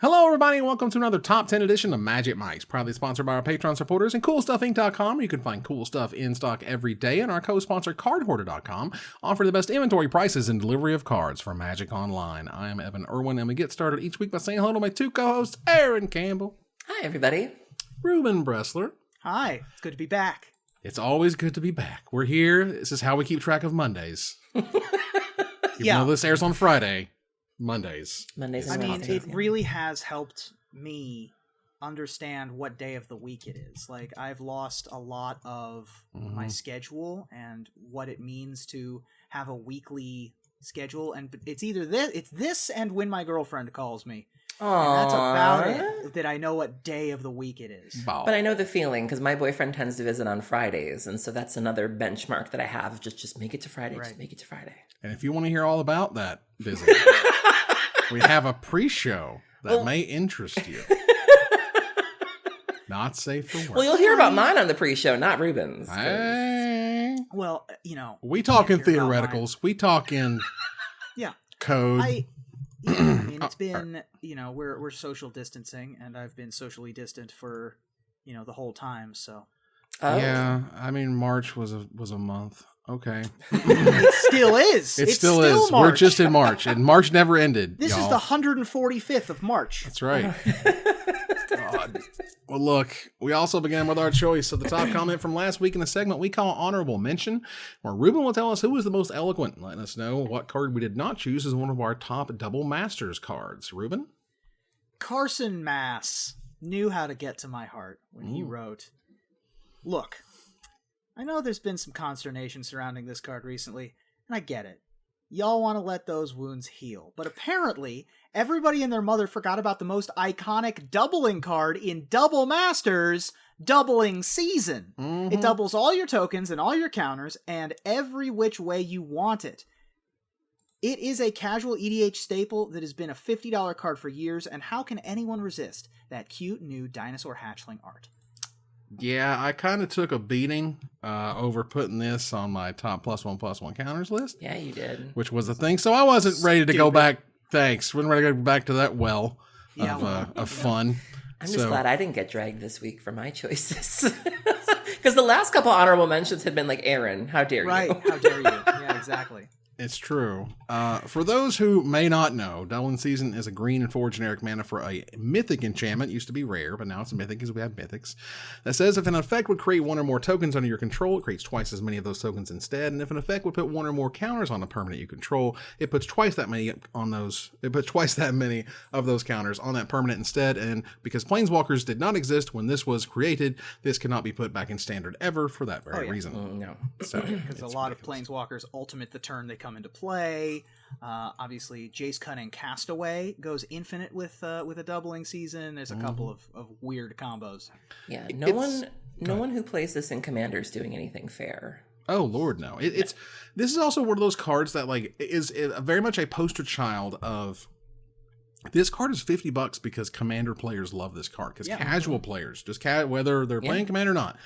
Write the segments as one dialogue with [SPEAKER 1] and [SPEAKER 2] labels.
[SPEAKER 1] Hello, everybody, and welcome to another Top 10 edition of Magic Mike's, proudly sponsored by our Patreon supporters and CoolStuffInc.com. You can find cool stuff in stock every day, and our co-sponsor CardHoarder.com offer the best inventory prices and delivery of cards for Magic Online. I am Evan Irwin, and we get started each week by saying hello to my two co-hosts, Aaron Campbell.
[SPEAKER 2] Hi, everybody.
[SPEAKER 1] Ruben Bressler.
[SPEAKER 3] Hi, it's good to be back.
[SPEAKER 1] It's always good to be back. We're here. This is how we keep track of Mondays. Even though this airs on Friday. Mondays.
[SPEAKER 3] I mean, it really has helped me understand what day of the week it is. Like, I've lost a lot of my schedule and what it means to have a weekly schedule. And it's either this and when my girlfriend calls me.
[SPEAKER 2] Aww.
[SPEAKER 3] And that's about it, that I know what day of the week it is.
[SPEAKER 1] Bow.
[SPEAKER 2] But I know the feeling, because my boyfriend tends to visit on Fridays, and so that's another benchmark that I have. Just make it to Friday. Right. Just make it to Friday.
[SPEAKER 1] And if you want to hear all about that visit, we have a pre-show that may interest you. Not safe for work.
[SPEAKER 2] Well, you'll hear about mine on the pre-show, not Ruben's.
[SPEAKER 3] Well, you know.
[SPEAKER 1] We talk in theoreticals. We talk in code.
[SPEAKER 3] I mean, it's been, we're social distancing, and I've been socially distant for, the whole time, so.
[SPEAKER 2] Oh.
[SPEAKER 1] Yeah, I mean, March was a month. Okay.
[SPEAKER 3] It still is.
[SPEAKER 1] It still is.
[SPEAKER 3] March.
[SPEAKER 1] We're just in March, and March never ended.
[SPEAKER 3] This is the 145th of March.
[SPEAKER 1] That's right. God. Well, look, we also began with our choice of the top comment from last week in the segment we call Honorable Mention, where Ruben will tell us who was the most eloquent, letting us know what card we did not choose as one of our top Double Masters cards. Ruben?
[SPEAKER 3] Carson Mass knew how to get to my heart when he wrote, "Look, I know there's been some consternation surrounding this card recently, and I get it. Y'all want to let those wounds heal. But apparently, everybody and their mother forgot about the most iconic doubling card in Double Masters, Doubling Season. It doubles all your tokens and all your counters, and every which way you want it. It is a casual EDH staple that has been a $50 card for years, and how can anyone resist that cute new dinosaur hatchling art?"
[SPEAKER 1] Yeah, I kind of took a beating over putting this on my top +1/+1 counters list.
[SPEAKER 2] Yeah, you did.
[SPEAKER 1] Which was the thing. So I wasn't ready to go back. Thanks. Wasn't ready to go back to that well of fun.
[SPEAKER 2] I'm just glad I didn't get dragged this week for my choices. Because the last couple honorable mentions had been like, Aaron, how dare you?
[SPEAKER 3] Right, how dare you? Yeah, exactly.
[SPEAKER 1] It's true. For those who may not know, Doubling Season is a green and 4 generic mana for a mythic enchantment. It used to be rare, but now it's a mythic because we have mythics. That says if an effect would create one or more tokens under your control, it creates twice as many of those tokens instead. And if an effect would put one or more counters on a permanent you control, it puts twice that many on those. It puts twice that many of those counters on that permanent instead. And because Planeswalkers did not exist when this was created, this cannot be put back in standard ever for that very reason.
[SPEAKER 2] No.
[SPEAKER 1] So
[SPEAKER 3] because a lot of Planeswalkers ultimate the turn they come into play. Obviously, Jace Cunning Castaway goes infinite with a Doubling Season. There's a couple of weird combos.
[SPEAKER 2] Yeah, no one who plays this in Commander is doing anything fair.
[SPEAKER 1] Oh Lord, no! This is also one of those cards that is very much a poster child of. This card is $50 because Commander players love this card. Because casual players, whether they're playing Commander or not,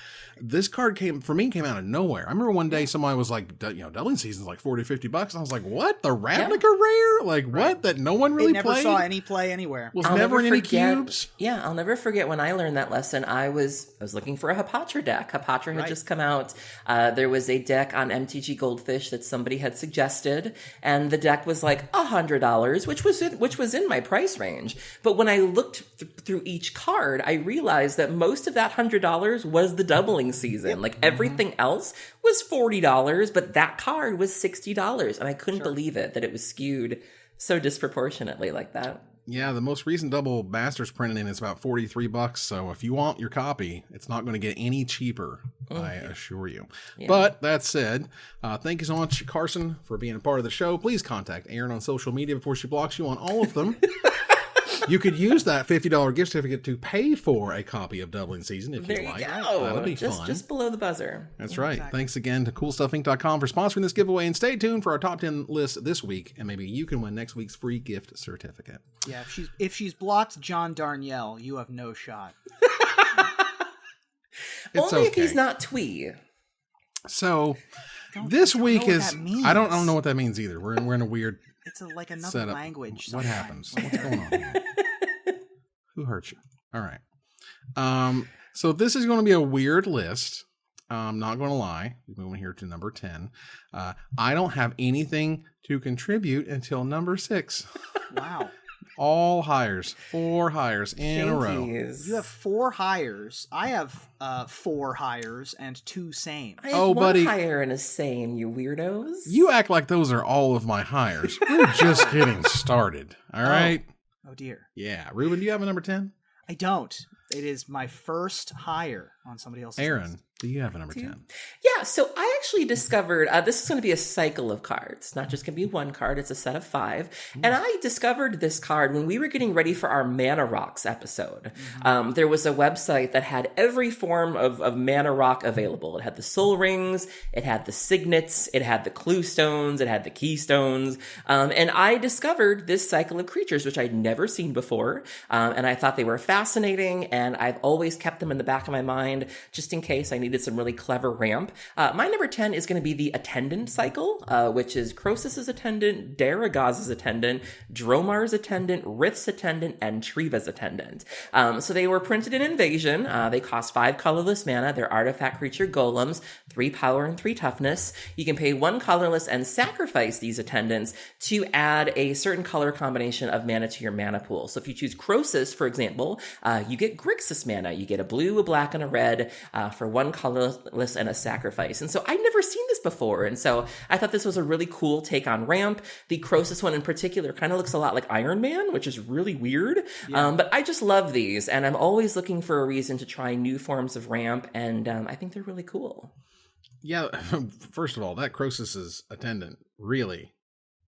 [SPEAKER 1] this card came out of nowhere. I remember one day somebody was like, Doubling Season's like $40, $50. I was like, what? The Ravnica rare? Like what? That no one really
[SPEAKER 3] never
[SPEAKER 1] played?
[SPEAKER 3] Saw any play anywhere.
[SPEAKER 1] Was never in any cubes?
[SPEAKER 2] Yeah, I'll never forget when I learned that lesson. I was looking for a Hapatra deck. Hapatra had just come out. There was a deck on MTG Goldfish that somebody had suggested, and the deck was like $100, which was in my price range. But when I looked through each card, I realized that most of that $100 was the Doubling Season. Like everything else was $40, but that card was $60. And I couldn't believe it that it was skewed so disproportionately like that.
[SPEAKER 1] Yeah, the most recent Double Masters printed in is about $43. So if you want your copy, it's not going to get any cheaper, I assure you. Yeah. But that said, thank you so much, Carson, for being a part of the show. Please contact Erin on social media before she blocks you on all of them. You could use that $50 gift certificate to pay for a copy of Doubling Season if you like. That'll be fun.
[SPEAKER 2] Just below the buzzer.
[SPEAKER 1] That's right. Exactly. Thanks again to CoolStuffInc.com for sponsoring this giveaway. And stay tuned for our top 10 list this week, and maybe you can win next week's free gift certificate.
[SPEAKER 3] Yeah, if she's blocked John Darnielle, you have no shot.
[SPEAKER 2] Only if he's not Twee.
[SPEAKER 1] So this week is I don't know what that means either. We're in a weird
[SPEAKER 3] It's like another
[SPEAKER 1] setup.
[SPEAKER 3] language.
[SPEAKER 1] What happens? What's going on here? hurt you. All right. So this is going to be a weird list. I'm not going to lie. We're moving here to number 10. I don't have anything to contribute until number 6.
[SPEAKER 3] Wow.
[SPEAKER 1] All hires. 4 hires in a row.
[SPEAKER 2] Shankies.
[SPEAKER 3] You have 4 hires. I have 4 hires and 2 same.
[SPEAKER 2] I have one
[SPEAKER 1] buddy.
[SPEAKER 2] hire and a same, you weirdos.
[SPEAKER 1] You act like those are all of my hires. We're just getting started. All right?
[SPEAKER 3] Oh dear.
[SPEAKER 1] Yeah. Ruben, do you have a number 10?
[SPEAKER 3] I don't. It is my first hire on somebody else's
[SPEAKER 1] Aaron,
[SPEAKER 3] list.
[SPEAKER 1] do you have a number 10?
[SPEAKER 2] Yeah, so I actually discovered this is going to be a cycle of cards, not just going to be one card. It's a set of 5. And I discovered this card when we were getting ready for our Mana Rocks episode. There was a website that had every form of Mana Rock available. It had the Soul Rings, it had the Signets, it had the Clue Stones, it had the Keystones. And I discovered this cycle of creatures, which I'd never seen before. And I thought they were fascinating, and I've always kept them in the back of my mind just in case I needed some really clever ramp. My number 10 is going to be the Attendant cycle, which is Crosus's Attendant, Daragaz's Attendant, Dromar's Attendant, Rith's Attendant, and Treva's Attendant. So they were printed in Invasion. They cost 5 colorless mana. They're artifact creature golems, 3 power and 3 toughness. You can pay 1 colorless and sacrifice these attendants to add a certain color combination of mana to your mana pool. So if you choose Crosus, for example, you get Grixis mana. You get a blue, a black, and a red for 1 colorless and a sacrifice. And so I'd never seen this before. And so I thought this was a really cool take on ramp. The Crosus one in particular kind of looks a lot like Iron Man, which is really weird. Yeah. But I just love these, and I'm always looking for a reason to try new forms of ramp, and I think they're really cool.
[SPEAKER 1] Yeah, first of all, that Crosus's attendant really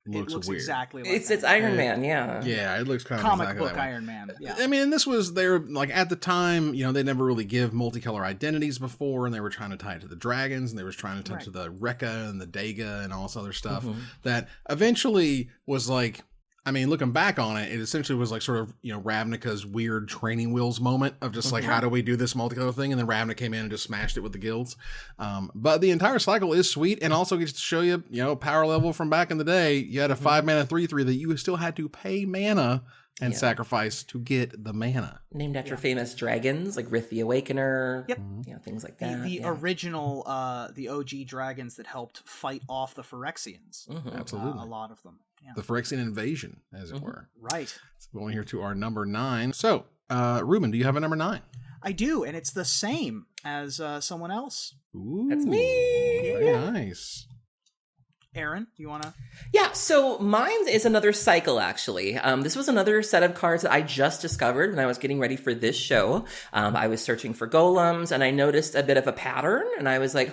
[SPEAKER 1] looks weird.
[SPEAKER 3] Exactly like
[SPEAKER 2] it's Iron Man, yeah.
[SPEAKER 1] Yeah, it looks kind of
[SPEAKER 3] comic
[SPEAKER 1] exactly
[SPEAKER 3] book
[SPEAKER 1] that way.
[SPEAKER 3] Iron Man. Yeah.
[SPEAKER 1] I mean, and this was their, like, at the time, you know, they never really give multicolor identities before, and they were trying to tie it to the dragons, and they were trying to tie it to the Rekka and the Dega and all this other stuff that eventually was like, I mean, looking back on it, it essentially was like sort of, you know, Ravnica's weird training wheels moment of just like, how do we do this multicolor thing? And then Ravnica came in and just smashed it with the guilds. But the entire cycle is sweet and also gets to show you, you know, power level from back in the day. You had a 5 mana 3/3 that you still had to pay mana and sacrifice to get the mana.
[SPEAKER 2] Named after famous dragons like Rith the Awakener,
[SPEAKER 3] Yep.
[SPEAKER 2] you know, things like that.
[SPEAKER 3] The original, the OG dragons that helped fight off the Phyrexians.
[SPEAKER 1] Absolutely.
[SPEAKER 3] A lot of them. Yeah.
[SPEAKER 1] The Phyrexian invasion, as it were.
[SPEAKER 3] Right.
[SPEAKER 1] So going here to our number 9. So, Ruben, do you have a number 9?
[SPEAKER 3] I do, and it's the same as someone else.
[SPEAKER 1] Ooh,
[SPEAKER 2] That's me.
[SPEAKER 1] Very nice.
[SPEAKER 3] Aaron, do you want to?
[SPEAKER 2] Yeah, so mine is another cycle, actually. This was another set of cards that I just discovered when I was getting ready for this show. I was searching for golems, and I noticed a bit of a pattern, and I was like,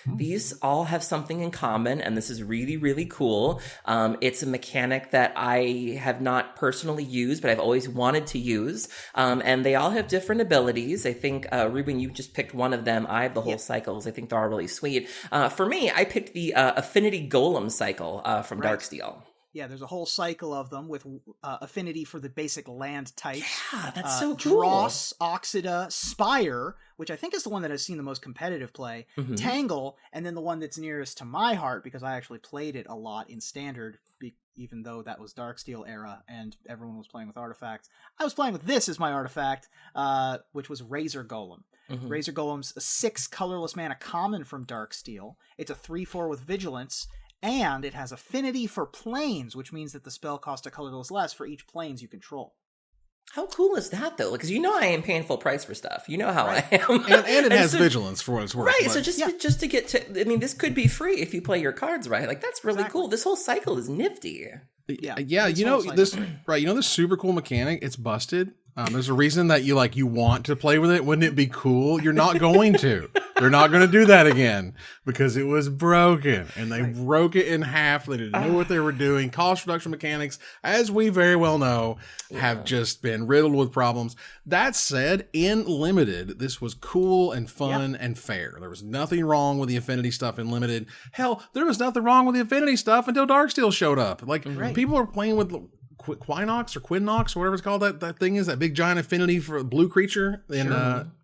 [SPEAKER 2] these all have something in common, and this is really, really cool. It's a mechanic that I have not personally used, but I've always wanted to use, and they all have different abilities. I think, Ruben, you just picked one of them. I have the whole cycles. I think they're all really sweet. For me, I picked the Affinity Golem cycle from Darksteel.
[SPEAKER 3] Yeah, there's a whole cycle of them with affinity for the basic land types.
[SPEAKER 2] Yeah, that's so cool.
[SPEAKER 3] Dross, Oxida, Spire, which I think is the one that has seen the most competitive play, Tangle, and then the one that's nearest to my heart because I actually played it a lot in Standard, even though that was Darksteel era and everyone was playing with artifacts. I was playing with this as my artifact, which was Razor Golem. Razor Golem's a 6 colorless mana common from Darksteel. It's a 3/4 with Vigilance, and it has affinity for planes, which means that the spell costs a colorless less for each planes you control.
[SPEAKER 2] How cool is that, though? Because you know I am paying full price for stuff. You know how I am.
[SPEAKER 1] And it has vigilance for what it's worth.
[SPEAKER 2] Right,
[SPEAKER 1] but...
[SPEAKER 2] so just to get to... I mean, this could be free if you play your cards right. Like, that's really cool. This whole cycle is nifty.
[SPEAKER 1] Yeah, you know, this super cool mechanic, it's busted. There's a reason that you want to play with it. Wouldn't it be cool? You're not going to. They're not going to do that again because it was broken and they broke it in half. They didn't know what they were doing. Cost reduction mechanics, as we very well know, have just been riddled with problems. That said, in Limited, this was cool and fun and fair. There was nothing wrong with the Affinity stuff in Limited. Hell, there was nothing wrong with the Affinity stuff until Darksteel showed up. Like, people are playing with Quinox or Quinox or whatever it's called, that thing is, that big giant affinity for a blue creature in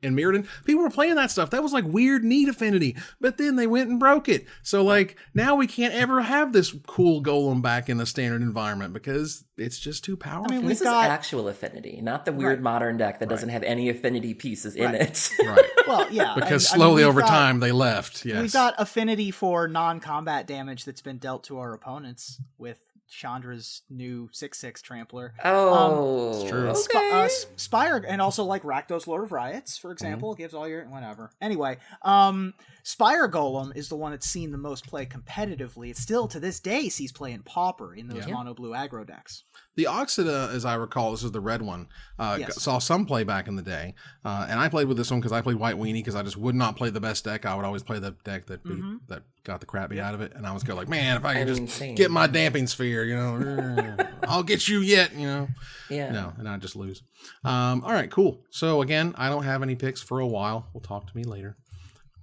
[SPEAKER 1] Mirrodin. People were playing that stuff. That was like weird, neat affinity. But then they went and broke it. So like now we can't ever have this cool golem back in the standard environment because it's just too powerful.
[SPEAKER 2] I mean, this is actual affinity, not the weird modern deck that doesn't have any affinity pieces in it.
[SPEAKER 1] Right.
[SPEAKER 3] Well, yeah.
[SPEAKER 1] Because slowly over time they left. Yes.
[SPEAKER 3] We've got affinity for non-combat damage that's been dealt to our opponents with Chandra's new 6/6 trampler.
[SPEAKER 2] Oh,
[SPEAKER 1] it's true.
[SPEAKER 2] Okay.
[SPEAKER 3] Spire, and also like Rakdos, Lord of Riots, for example, gives all your whatever. Anyway, Spire Golem is the one that's seen the most play competitively. It still to this day sees play in Pauper in those mono blue aggro decks.
[SPEAKER 1] The Oxida, as I recall, this is the red one, saw some play back in the day. And I played with this one because I played White Weenie because I just would not play the best deck. I would always play the deck that that got the crap beat out of it. And I was like, man, if I could just get my damping sphere, I'll get you yet,
[SPEAKER 2] Yeah.
[SPEAKER 1] No, and I just lose. All right, cool. So again, I don't have any picks for a while. We'll talk to me later.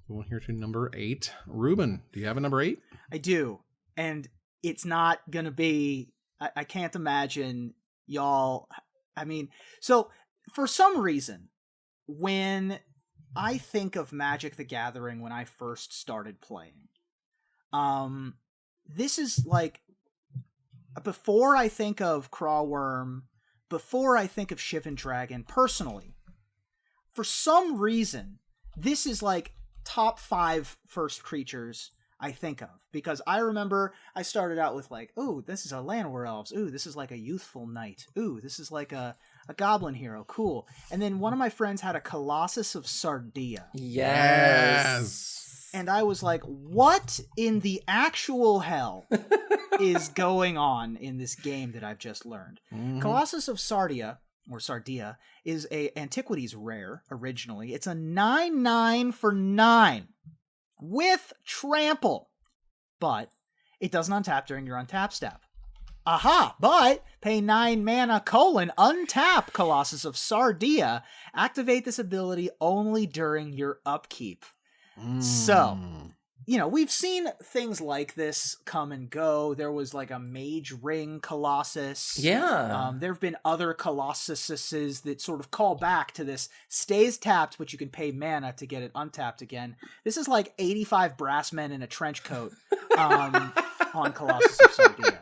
[SPEAKER 1] We're here to number 8. Ruben, do you have a number 8?
[SPEAKER 3] I do. And it's not going to be... I can't imagine y'all... I mean, so for some reason, when I think of Magic the Gathering when I first started playing, this is like... Before I think of Crawworm, before I think of Shivan Dragon, personally, for some reason, this is like top 5 first creatures I think of, because I remember I started out with like, ooh, this is a Llanowar Elves. Ooh, this is like a Youthful Knight. Ooh, this is like a Goblin Hero. Cool. And then one of my friends had a Colossus of Sardia.
[SPEAKER 2] Yes.
[SPEAKER 3] And I was like, what in the actual hell is going on in this game that I've just learned? Mm-hmm. Colossus of Sardia, or Sardia, is a Antiquities rare originally. It's a 9/9 for 9 with trample, but it doesn't untap during your untap step. Aha! But pay 9 mana, untap Colossus of Sardia. Activate this ability only during your upkeep. So, we've seen things like this come and go. There was like a Mage Ring Colossus.
[SPEAKER 2] Yeah.
[SPEAKER 3] There have been other Colossuses that sort of call back to this stays tapped, but you can pay mana to get it untapped again. This is like 85 brass men in a trench coat on Colossus of Sardia.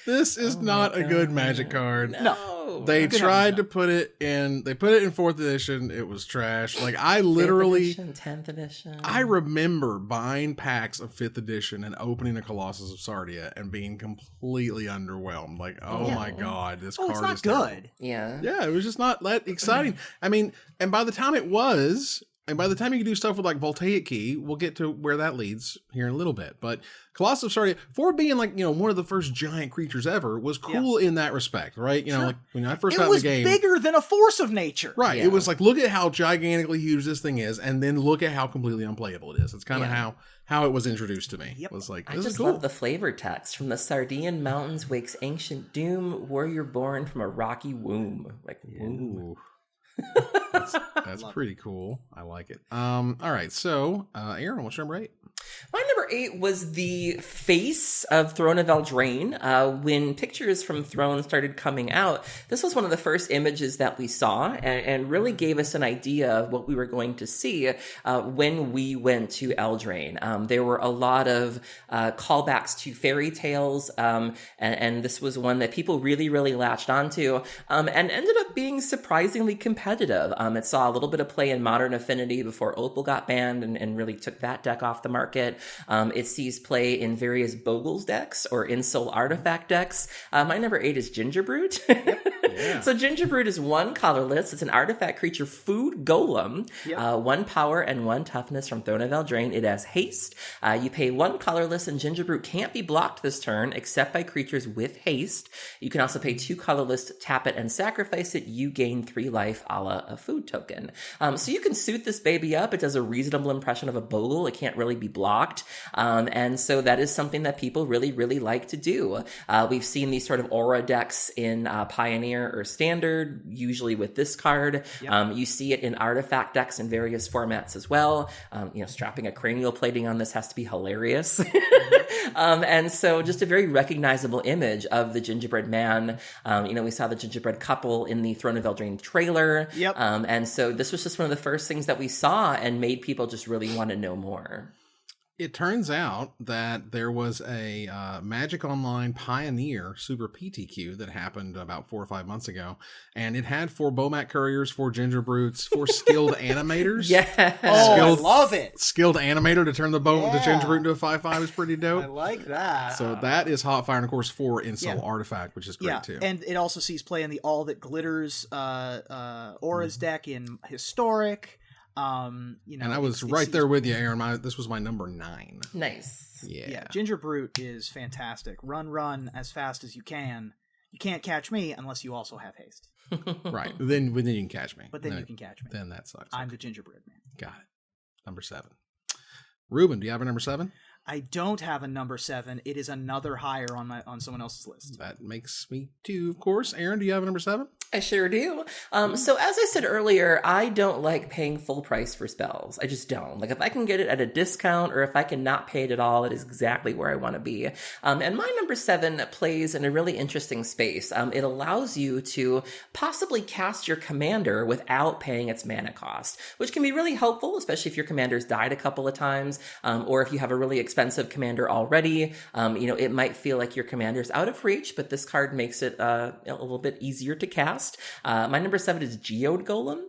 [SPEAKER 1] This is not a good Magic card.
[SPEAKER 3] No.
[SPEAKER 1] They tried to put it in. They put it in 4th edition. It was trash. Like I literally,
[SPEAKER 2] 5th edition, 10th edition.
[SPEAKER 1] I remember buying packs of 5th edition and opening a Colossus of Sardia and being completely underwhelmed. Like, oh my god, this card
[SPEAKER 3] it's not
[SPEAKER 1] is
[SPEAKER 3] good.
[SPEAKER 1] terrible.
[SPEAKER 2] Yeah,
[SPEAKER 1] it was just not that exciting. I mean, and by the time it was. And by the time you can do stuff with like Voltaic Key, we'll get to where that leads here in a little bit. But Colossus of Sardia, for being like, one of the first giant creatures ever, was cool in that respect, right? Like when I first got in the game.
[SPEAKER 3] It was bigger than a force of nature.
[SPEAKER 1] Right.
[SPEAKER 3] Yeah.
[SPEAKER 1] It was like, look at how gigantically huge this thing is, and then look at how completely unplayable it is. It's kind of how it was introduced to me. It was like, this is cool.
[SPEAKER 2] I love the flavor text. From the Sardian mountains wakes ancient doom, warrior born from a rocky womb. Like, womb.
[SPEAKER 1] That's pretty cool. I like it. All right. So, Aaron, what's your number 8?
[SPEAKER 2] My number 8 was the face of Throne of Eldraine. When pictures from Throne started coming out, this was one of the first images that we saw and really gave us an idea of what we were going to see when we went to Eldraine. There were a lot of callbacks to fairy tales, and this was one that people really, really latched onto and ended up being surprisingly competitive. It saw a little bit of play in Modern Affinity before Opal got banned and really took that deck off the market. It sees play in various Bogles decks or Insol Artifact decks. My number 8 is Gingerbrute. Yeah. So Gingerbrute is 1 colorless. It's an artifact creature food golem. Yep. 1 power and 1 toughness from Throne of Eldraine. It has haste. You pay 1 colorless, and Gingerbrute can't be blocked this turn except by creatures with haste. You can also pay 2 colorless, tap it, and sacrifice it. You gain 3 life, a la a food token. So you can suit this baby up. It does a reasonable impression of a Bogle. It can't really be blocked. And so that is something that people really, really like to do. We've seen these sort of aura decks in Pioneer rare or standard, usually with this card.
[SPEAKER 3] Yep.
[SPEAKER 2] You see it in artifact decks in various formats as well. Strapping a cranial plating on this has to be hilarious. And so just a very recognizable image of the gingerbread man. We saw the gingerbread couple in the Throne of Eldraine trailer.
[SPEAKER 3] Yep.
[SPEAKER 2] And so this was just one of the first things that we saw and made people just really want to know more.
[SPEAKER 1] It turns out that there was a Magic Online Pioneer Super PTQ that happened about 4 or 5 months ago, and it had 4 Bomat Couriers, 4 Ginger Brutes, 4 skilled animators.
[SPEAKER 2] Yes.
[SPEAKER 3] I love it.
[SPEAKER 1] Skilled animator to turn the Ginger Brute into a 5/5 is pretty dope.
[SPEAKER 3] I like that.
[SPEAKER 1] So that is hot fire, and of course 4 Insult Artifact, which is great too.
[SPEAKER 3] And it also sees play in the All That Glitters Auras deck in Historic.
[SPEAKER 1] And I was right there with you, Aaron. This was my number 9.
[SPEAKER 2] Nice.
[SPEAKER 1] Yeah.
[SPEAKER 3] Ginger Brute is fantastic. Run as fast as you can. You can't catch me unless you also have haste.
[SPEAKER 1] Right. Then you can catch me.
[SPEAKER 3] But then you can catch me.
[SPEAKER 1] Then that sucks.
[SPEAKER 3] I'm the gingerbread man.
[SPEAKER 1] Got it. Number 7. Ruben, do you have a number 7?
[SPEAKER 3] I don't have a number 7. It is another higher on someone else's list.
[SPEAKER 1] That makes me too, of course. Aaron, do you have a number 7?
[SPEAKER 2] I sure do. So as I said earlier, I don't like paying full price for spells. I just don't. Like if I can get it at a discount or if I can not pay it at all, it is exactly where I want to be. And my number 7 plays in a really interesting space. It allows you to possibly cast your commander without paying its mana cost, which can be really helpful, especially if your commander's died a couple of times, or if you have a really expensive commander already. It might feel like your commander's out of reach, but this card makes it a little bit easier to cast. My number 7 is Geode Golem.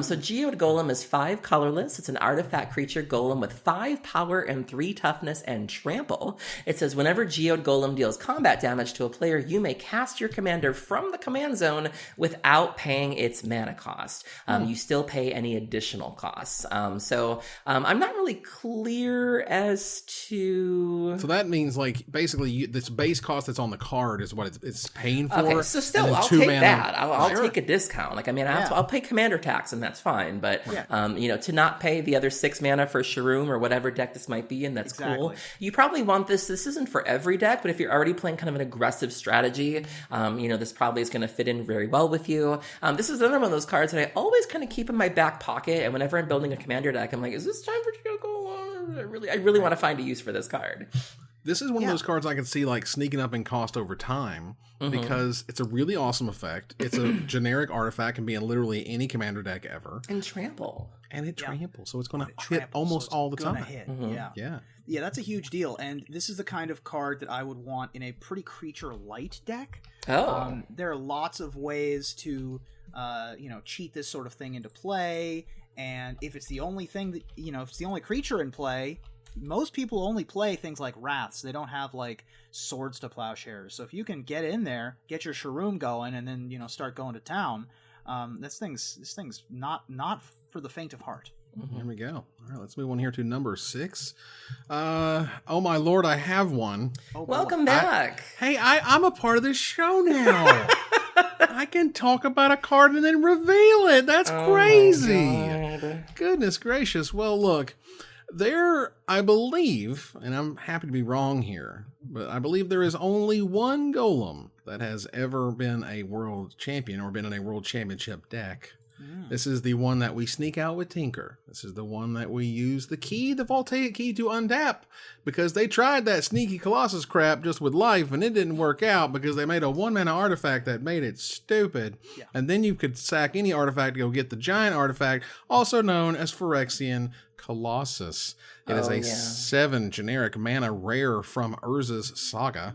[SPEAKER 2] So Geode Golem is 5 colorless. It's an artifact creature golem with 5 power and 3 toughness and trample. It says whenever Geode Golem deals combat damage to a player, you may cast your commander from the command zone without paying its mana cost. You still pay any additional costs. So I'm not really clear as to...
[SPEAKER 1] So that means like basically this base cost that's on the card is what it's paying for.
[SPEAKER 2] Okay, so still I'll take that. I'll take a discount. Like, I mean, I'll pay commander tax and that's fine. But, to not pay the other 6 mana for Shroom or whatever deck this might be in, that's cool. You probably want this. This isn't for every deck, but if you're already playing kind of an aggressive strategy, this probably is going to fit in very well with you. This is another one of those cards that I always kind of keep in my back pocket. And whenever I'm building a commander deck, I'm like, is this time for Geode Golem? I really want to find a use for this card.
[SPEAKER 1] This is one of those cards I can see like sneaking up in cost over time because it's a really awesome effect. It's a generic artifact, can be in literally any commander deck ever.
[SPEAKER 2] And trample.
[SPEAKER 1] And it tramples, so it's going to hit almost all the time.
[SPEAKER 3] Hit. Yeah, that's a huge deal. And this is the kind of card that I would want in a pretty creature light deck. There are lots of ways to, cheat this sort of thing into play. And if it's the only thing that, if it's the only creature in play, most people only play things like Wraths. They don't have like Swords to Plowshares. So if you can get in there, get your Shroom going, and then start going to town, this thing's not for the faint of heart.
[SPEAKER 1] Here we go. All right, let's move on here to number 6. Oh my lord, I have one.
[SPEAKER 2] Welcome back.
[SPEAKER 1] I'm a part of this show now. I can talk about a card and then reveal it. That's crazy. Goodness gracious. Well, look. I believe, and I'm happy to be wrong here, but I believe there is only one Golem that has ever been a world champion or been in a world championship deck. This is the one that we sneak out with Tinker. This is the one that we use the Voltaic Key to untap, because they tried that sneaky Colossus crap just with life, and it didn't work out because they made a 1-mana artifact that made it stupid. Yeah. And then you could sack any artifact to go get the giant artifact, also known as Phyrexian Colossus. It is a 7 generic mana rare from Urza's Saga.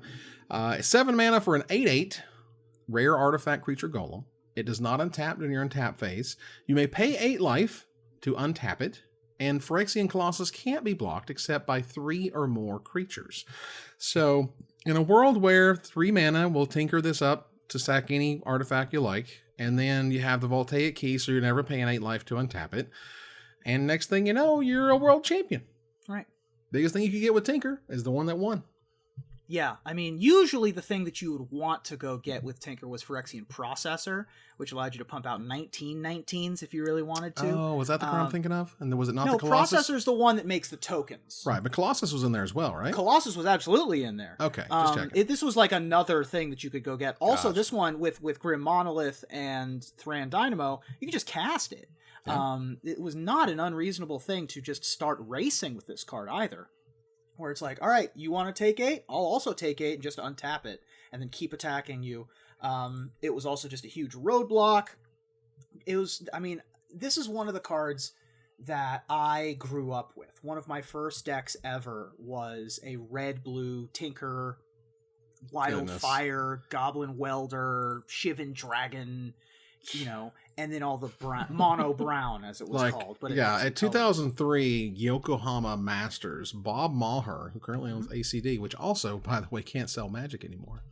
[SPEAKER 1] 7 mana for an 8/8 rare artifact creature golem. It does not untap during your untap phase. You may pay 8 life to untap it, and Phyrexian Colossus can't be blocked except by 3 or more creatures. So, in a world where 3 mana will tinker this up to sack any artifact you like, and then you have the Voltaic Key, so you're never paying 8 life to untap it, and next thing you know, you're a world champion.
[SPEAKER 3] Right.
[SPEAKER 1] Biggest thing you could get with Tinker is the one that won.
[SPEAKER 3] Yeah, I mean, usually the thing that you would want to go get with Tinker was Phyrexian Processor, which allowed you to pump out 19s if you really wanted to.
[SPEAKER 1] Oh, was that the card I'm thinking of? And was it not
[SPEAKER 3] No,
[SPEAKER 1] the Colossus?
[SPEAKER 3] Processor's the one that makes the tokens.
[SPEAKER 1] Right, but Colossus was in there as well, right?
[SPEAKER 3] Colossus was absolutely in there.
[SPEAKER 1] Okay, just checking.
[SPEAKER 3] This was like another thing that you could go get. Also,
[SPEAKER 1] Gotcha.
[SPEAKER 3] this one with Grim Monolith and Thran Dynamo, you can just cast it.
[SPEAKER 1] Yeah.
[SPEAKER 3] It was not an unreasonable thing to just start racing with this card either. Where it's like, all right, you want to take 8? I'll also take 8 and just untap it and then keep attacking you. It was also just a huge roadblock. This is one of the cards that I grew up with. One of my first decks ever was a red-blue Tinker, Wildfire, Goblin Welder, Shivan Dragon, and then all the mono brown, as it was called. But
[SPEAKER 1] at 2003 Yokohama Masters, Bob Maher, who currently owns ACD, which also, by the way, can't sell Magic anymore.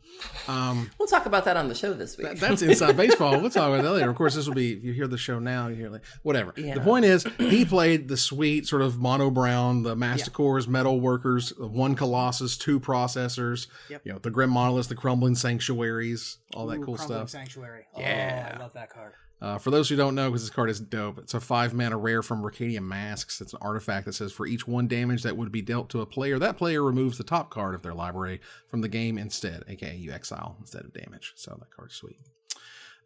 [SPEAKER 2] We'll talk about that on the show this week.
[SPEAKER 1] That's Inside Baseball. We'll talk about that later. Of course, this will be, if you hear the show now, you hear like, whatever.
[SPEAKER 2] Yeah.
[SPEAKER 1] The point is, he played the sweet sort of mono brown, the Masticores, Metal Workers, 1 Colossus, 2 Processors, the Grim Monoliths, the Crumbling Sanctuaries, all that cool stuff.
[SPEAKER 3] Sanctuary.
[SPEAKER 1] Yeah.
[SPEAKER 3] Oh, I love that card.
[SPEAKER 1] For those who don't know, because this card is dope, it's a 5-mana rare from Mercadian Masks. It's an artifact that says for each 1 damage that would be dealt to a player, that player removes the top card of their library from the game instead, aka you exile instead of damage. So that card's sweet.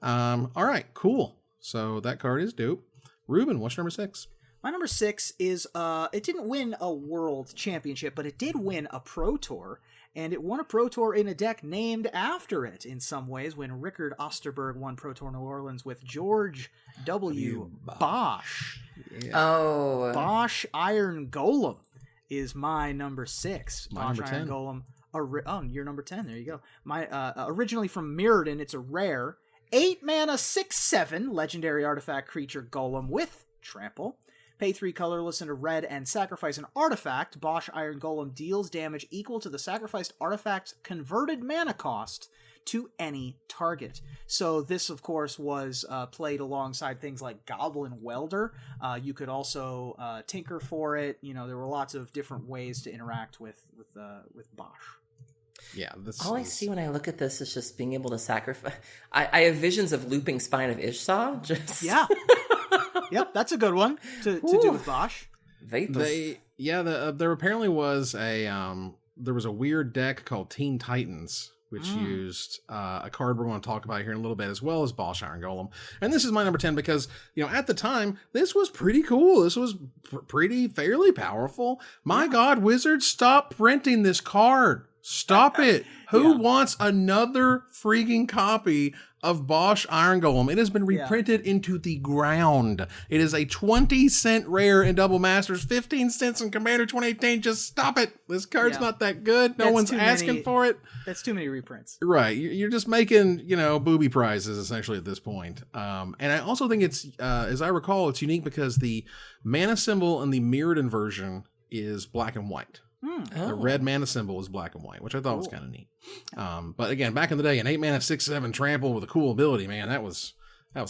[SPEAKER 1] All right, cool. So that card is dope. Ruben, what's number 6?
[SPEAKER 3] My number 6 is, it didn't win a world championship, but it did win a Pro Tour. And it won a Pro Tour in a deck named after it in some ways when Rickard Osterberg won Pro Tour New Orleans with George W. Bosch.
[SPEAKER 1] Yeah.
[SPEAKER 2] Oh.
[SPEAKER 3] Bosch Iron Golem is my number 6.
[SPEAKER 1] My
[SPEAKER 3] Bosch
[SPEAKER 1] number
[SPEAKER 3] Iron
[SPEAKER 1] 10.
[SPEAKER 3] Golem. You're number 10. There you go. My originally from Mirrodin, it's a rare 8-mana 6/7 legendary artifact creature golem with trample. Pay 3 colorless and a red and sacrifice an artifact. Bosch Iron Golem deals damage equal to the sacrificed artifact's converted mana cost to any target. So this, of course, was played alongside things like Goblin Welder. You could also tinker for it. There were lots of different ways to interact with Bosch.
[SPEAKER 1] Yeah.
[SPEAKER 2] All I see when I look at this is just being able to sacrifice. I have visions of looping Spine of Ishsaw.
[SPEAKER 3] Yeah. Yep, that's a good one to do with Bosch.
[SPEAKER 1] There apparently was there was a weird deck called Teen Titans, which used a card we're going to talk about here in a little bit, as well as Bosch Iron Golem. And this is my number 10 because, at the time, this was pretty cool. This was fairly powerful. My God, Wizards, stop printing this card. Stop it. Who wants another freaking copy of Bosch Iron Golem? It has been reprinted into the ground. It is a 20-cent rare in Double Masters, 15 cents in Commander 2018. Just stop it. This card's not that good. No one's asking for it.
[SPEAKER 3] That's too many reprints.
[SPEAKER 1] Right. You're just making, booby prizes essentially at this point. And I also think it's, as I recall, it's unique because the mana symbol in the Mirrodin version is black and white. The red mana symbol is black and white, which I thought was kind of neat. But again, back in the day, an 8-mana 6/7 trample with a cool ability, man, that was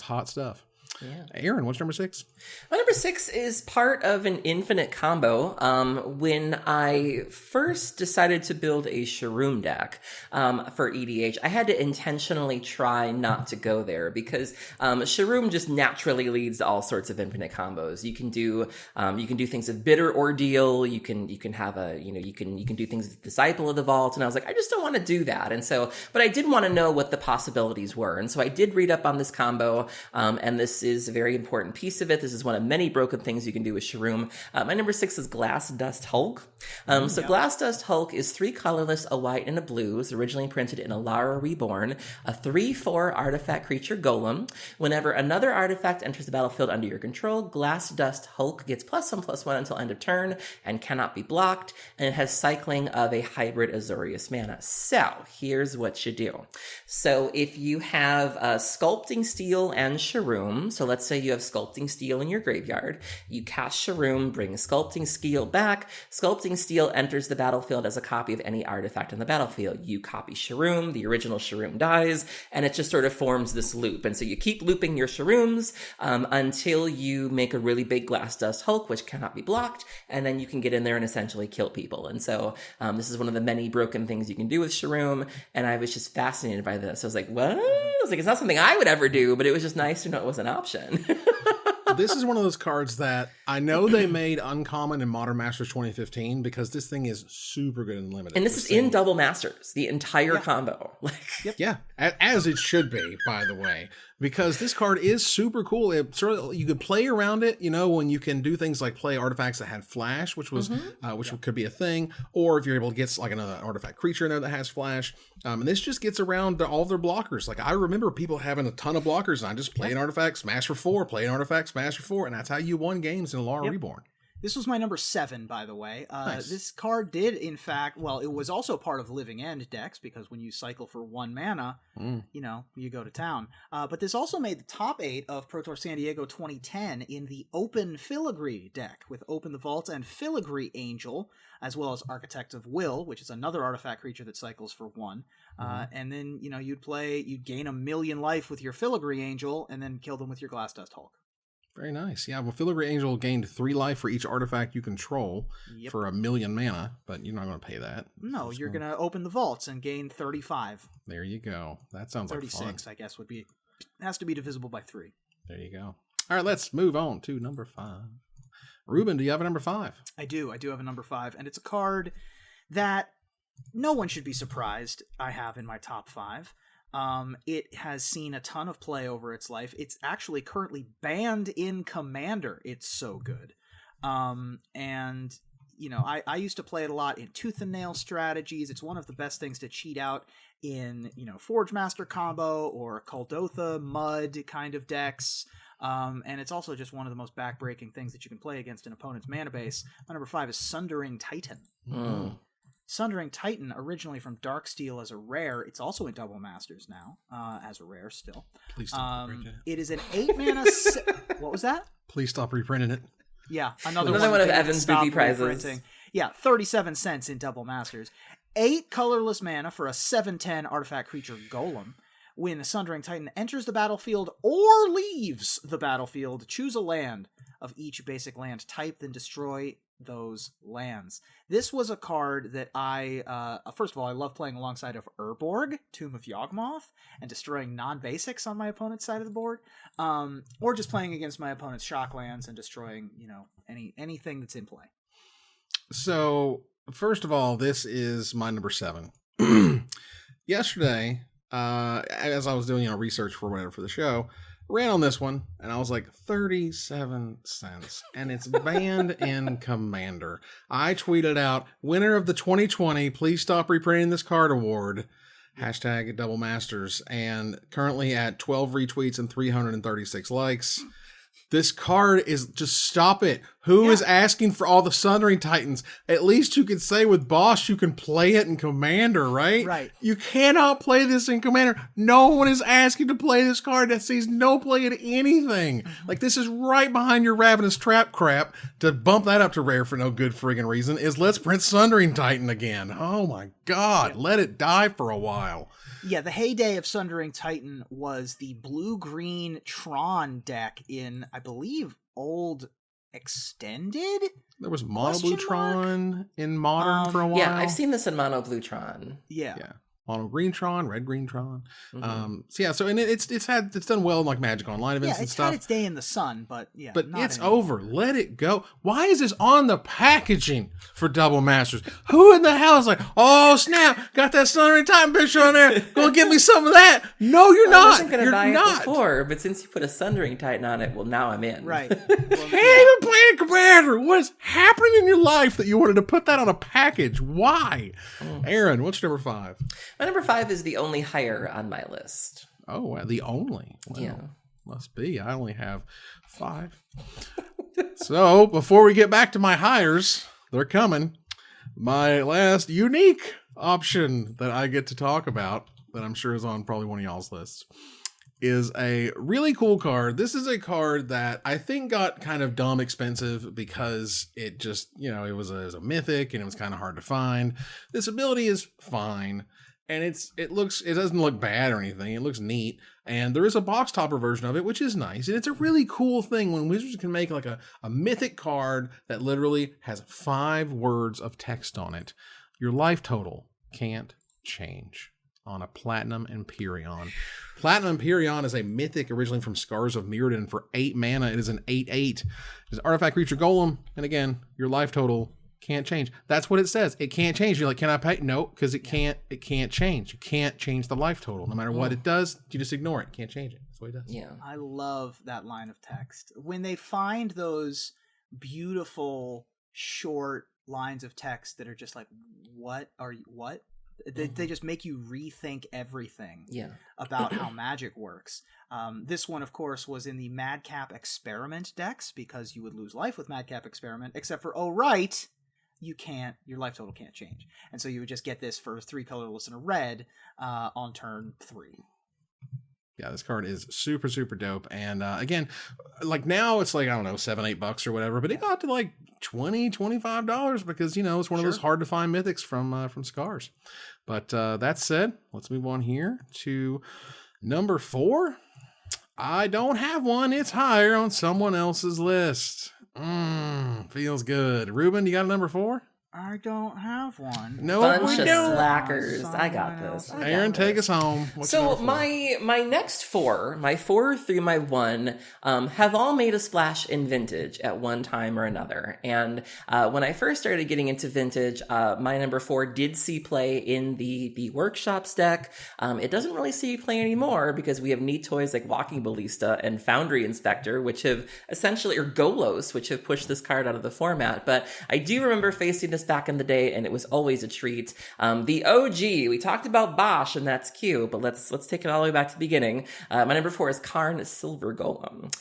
[SPEAKER 1] hot stuff. Yeah. Aaron, what's number 6?
[SPEAKER 2] My number 6 is part of an infinite combo. When I first decided to build a Shroom deck for EDH, I had to intentionally try not to go there because Shroom just naturally leads to all sorts of infinite combos. You can do things with Bitter Ordeal. You can have you can do things with Disciple of the Vault. And I was like, I just don't want to do that. And so, but I did want to know what the possibilities were. And so I did read up on this combo, and this is a very important piece of it. This is one of many broken things you can do with Shroom. My number 6 is Glass Dust Hulk. Glass Dust Hulk is 3 colorless, a white, and a blue. It was originally printed in Alara Reborn, a 3/4 artifact creature golem. Whenever another artifact enters the battlefield under your control, Glass Dust Hulk gets +1/+1 until end of turn and cannot be blocked, and it has cycling of a hybrid Azorius mana. So here's what you do. So if you have Sculpting Steel and Shroom, So let's say you have Sculpting Steel in your graveyard. You cast Sharoom, bring Sculpting Steel back. Sculpting Steel enters the battlefield as a copy of any artifact in the battlefield. You copy Sharoom, the original Sharoom dies, and it just sort of forms this loop. And so you keep looping your Sharooms until you make a really big Glass Dust Hulk, which cannot be blocked, and then you can get in there and essentially kill people. And so this is one of the many broken things you can do with Sharoom, and I was just fascinated by this. I was like, what? I was like, it's not something I would ever do, but it was just nice to know it was an option.
[SPEAKER 1] This is one of those cards that I know they made uncommon in Modern Masters 2015 because this thing is super good and limited.
[SPEAKER 2] And this is in Double Masters, the entire combo.
[SPEAKER 1] Yeah, as it should be, by the way, because this card is super cool. It sort of, you could play around it, when you can do things like play artifacts that had flash, which was could be a thing, or if you're able to get like another artifact creature in there that has flash. And this just gets around all of their blockers. Like I remember people having a ton of blockers, and I just play an artifact, smash for 4, play an artifact, smash for 4, and that's how you won games in Alara Reborn.
[SPEAKER 3] This was my number 7, by the way.
[SPEAKER 1] Nice.
[SPEAKER 3] This card did, in fact, well, it was also part of Living End decks, because when you cycle for 1 mana, you go to town. But this also made the top 8 of Pro Tour San Diego 2010 in the Open Filigree deck, with Open the Vaults and Filigree Angel, as well as Architect of Will, which is another artifact creature that cycles for 1. And then, you'd gain 1,000,000 life with your Filigree Angel, and then kill them with your Glass Dust Hulk.
[SPEAKER 1] Very nice. Yeah, well, Filigree Angel gained 3 life for each artifact you control for 1,000,000 mana, but you're not going to pay that.
[SPEAKER 3] No, you're going to open the vaults and gain 35.
[SPEAKER 1] There you go. That sounds
[SPEAKER 3] 36,
[SPEAKER 1] like fun.
[SPEAKER 3] I guess, has to be divisible by 3.
[SPEAKER 1] There you go. All right, let's move on to number 5. Ruben, do you have a number 5?
[SPEAKER 3] I do have a number 5, and it's a card that no one should be surprised I have in my top 5. It has seen a ton of play over its life. It's actually currently banned in Commander. It's so good. And, I used to play it a lot in Tooth and Nail strategies. It's one of the best things to cheat out in, Forge Master combo or Kuldotha Mud kind of decks. And it's also just one of the most backbreaking things that you can play against an opponent's mana base. My number 5 is Sundering Titan. Sundering Titan, originally from Darksteel as a rare. It's also in Double Masters now, as a rare still.
[SPEAKER 1] Please stop reprinting it.
[SPEAKER 3] It is an 8 mana... What was that?
[SPEAKER 1] Please stop reprinting it.
[SPEAKER 3] Yeah, another
[SPEAKER 2] one of
[SPEAKER 3] that
[SPEAKER 2] Evan's
[SPEAKER 3] stopped
[SPEAKER 2] booby prizes.
[SPEAKER 3] reprinting. Yeah, 37 cents in Double Masters. 8 colorless mana for a 7/10 artifact creature Golem. When a Sundering Titan enters the battlefield or leaves the battlefield, choose a land of each basic land type, then destroy those lands. This was a card that first of all, I love playing alongside of Urborg, Tomb of Yawgmoth, and destroying non-basics on my opponent's side of the board, or just playing against my opponent's shock lands and destroying, anything that's in play.
[SPEAKER 1] So, first of all, this is my number 7. Yesterday, as I was doing research for the show, ran on this one, and I was like, 37 cents, and it's banned in Commander. I tweeted out, winner of the 2020 Please Stop Reprinting This Card Award, hashtag Double Masters, and currently at 12 retweets and 336 likes. This card is just stop it. Who is asking for all the Sundering Titans? At least you could say with Boss, you can play it in Commander, right?
[SPEAKER 3] Right.
[SPEAKER 1] You cannot play this in Commander. No one is asking to play this card that sees no play in anything. Like, this is right behind your Ravenous Trap crap. To bump that up to rare for no good friggin' reason is let's print Sundering Titan again. Oh my God. Let it die for a while.
[SPEAKER 3] Yeah, the heyday of Sundering Titan was the blue-green Tron deck in, I believe, old Extended?
[SPEAKER 1] There was Mono Blue Tron in Modern for a while.
[SPEAKER 2] Yeah, I've seen this in Mono Blue Tron.
[SPEAKER 3] Yeah.
[SPEAKER 1] Mono Green Tron, Red Green Tron. And it's done well in like Magic Online events and stuff.
[SPEAKER 3] Had its day in the sun, but
[SPEAKER 1] it's over. Let it go. Why is this on the packaging for Double Masters? Who in the hell is like, oh snap, got that Sundering Titan picture on there? Go give me some of that. No, you're not. I wasn't going to buy it
[SPEAKER 2] before, but since you put a Sundering Titan on it, well, now I'm in.
[SPEAKER 3] Right.
[SPEAKER 1] Can't even play a Commander. What is happening in your life that you wanted to put that on a package? Why? Aaron, what's number 5?
[SPEAKER 2] My number 5 is the only higher on my list.
[SPEAKER 1] Oh, wow, the only? Well,
[SPEAKER 2] yeah.
[SPEAKER 1] Must be. I only have 5. So, before we get back to my hires, they're coming. My last unique option that I get to talk about, that I'm sure is on probably one of y'all's lists, is a really cool card. This is a card that I think got kind of dumb expensive because it just, it was a mythic and it was kind of hard to find. This ability is fine. And it doesn't look bad or anything. It looks neat. And there is a box topper version of it, which is nice. And it's a really cool thing when Wizards can make like a mythic card that literally has 5 words of text on it. Your life total can't change on a Platinum Empyrean. Platinum Empyrean is a mythic originally from Scars of Mirrodin for 8 mana. It is an 8/8. It's an artifact creature golem. And again, your life total can't change. That's what it says. It can't change. You're like, can I pay? No, because it can't change. You can't change the life total. No matter what it does, you just ignore it. Can't change it. That's what it does.
[SPEAKER 2] Yeah.
[SPEAKER 3] I love that line of text. When they find those beautiful short lines of text that are just like, what? They just make you rethink everything about how magic works. This one, of course, was in the Madcap Experiment decks because you would lose life with Madcap Experiment, except for, your life total can't change. And so you would just get this for 3 colorless and a red on turn 3.
[SPEAKER 1] Yeah, this card is super, super dope. And again, like now it's like, I don't know, $7-8 or whatever, but it got to like $20-$25 because, it's one of those hard to find mythics from Scars. But that said, let's move on here to number 4. I don't have one. It's higher on someone else's list. Feels good. Ruben, you got a number 4?
[SPEAKER 3] I don't have one.
[SPEAKER 1] No,
[SPEAKER 2] Bunch
[SPEAKER 1] we
[SPEAKER 2] of
[SPEAKER 1] don't.
[SPEAKER 2] slackers. I got this.
[SPEAKER 1] Aaron, take us home. What's your
[SPEAKER 2] So
[SPEAKER 1] number 4?
[SPEAKER 2] my next 4, my 4 through my 1, have all made a splash in Vintage at one time or another. And when I first started getting into Vintage, my number 4 did see play in the Workshops deck. It doesn't really see play anymore because we have neat toys like Walking Ballista and Foundry Inspector, which have essentially, or Golos, which have pushed this card out of the format. But I do remember facing this back in the day, and it was always a treat. The OG, we talked about Bosch, and that's cute, but let's take it all the way back to the beginning. My number 4 is Karn Silver Golem.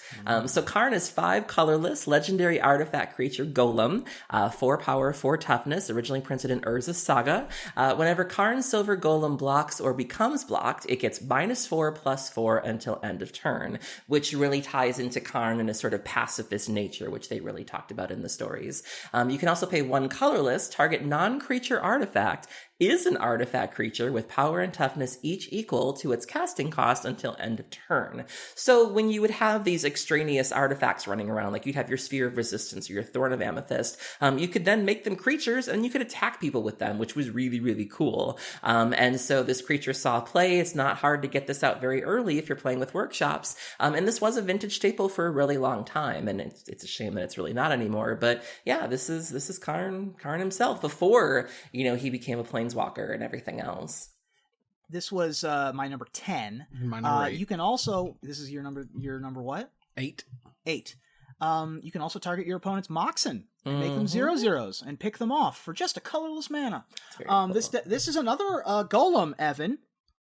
[SPEAKER 2] So Karn is 5 colorless, legendary artifact creature Golem, 4 power, 4 toughness, originally printed in Urza's Saga. Whenever Karn Silver Golem blocks or becomes blocked, it gets -4/+4 until end of turn, which really ties into Karn and a sort of pacifist nature, which they really talked about in the stories. You can also pay 1 colorless. Target non-creature artifact is an artifact creature with power and toughness each equal to its casting cost until end of turn. So when you would have these extraneous artifacts running around, like you'd have your Sphere of Resistance or your Thorn of Amethyst, you could then make them creatures and you could attack people with them, which was really, really cool. And so this creature saw play. It's not hard to get this out very early if you're playing with Workshops. And this was a Vintage staple for a really long time, and it's a shame that it's really not anymore. But yeah, this is Karn himself before, he became a Planeswalker and everything else.
[SPEAKER 3] This was my number 10.
[SPEAKER 1] My number 8.
[SPEAKER 3] You can also, this is your number what?
[SPEAKER 1] 8.
[SPEAKER 3] 8. You can also target your opponent's Moxen and make them 0/0s and pick them off for just a colorless mana. Cool. This is another Golem, Evan,